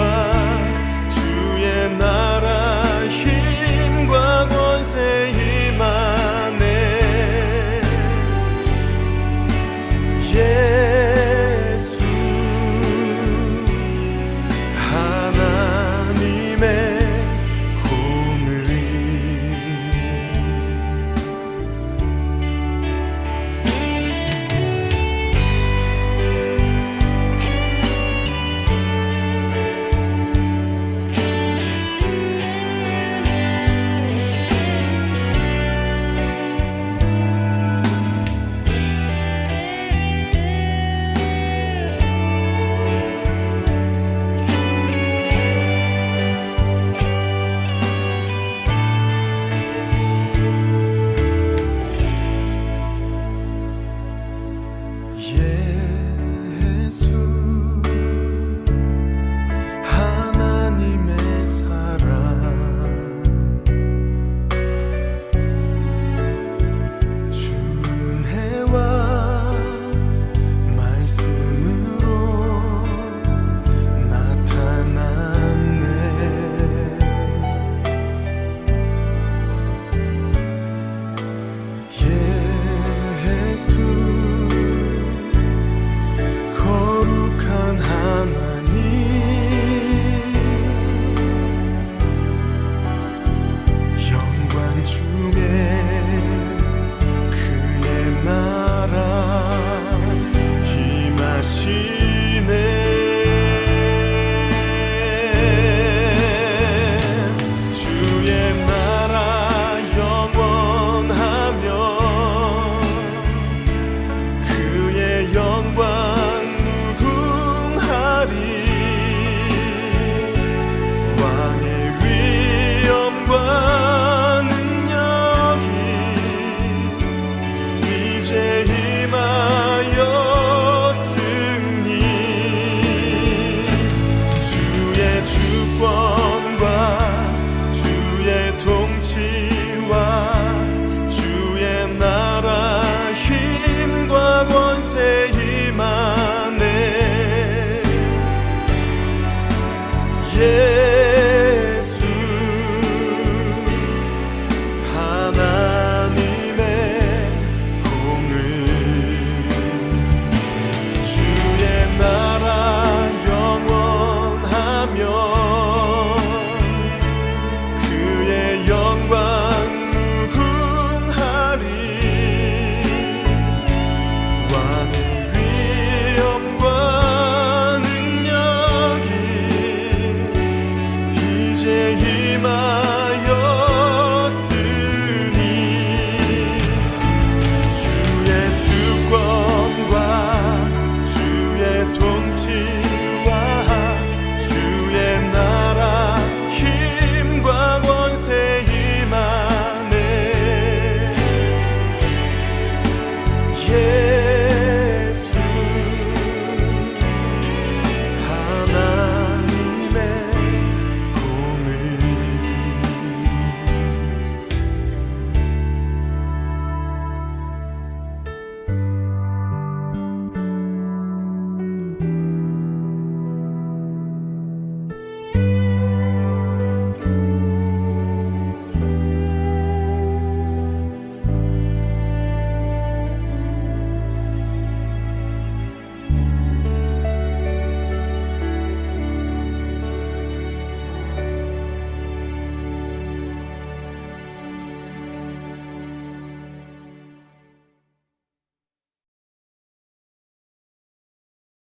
주의 나라 힘과 권세 임하네 예수 하나님의 공의 예수 하나님의 사랑 준혜와 말씀으로 나타났네 예수 거룩한 하나님 영광 중에 그의 나라 임하시네 주의 나라 영원하며 그의 영광 왕의 위엄과 능력이 이제 임하였으니 주의 주권과 주의 통치와 주의 나라 힘과 권세 임하네 예수 하나님의 공의 주의 나라 영원하며 그의 영광 무궁하리 왕의 위엄과 능력이 이제 임하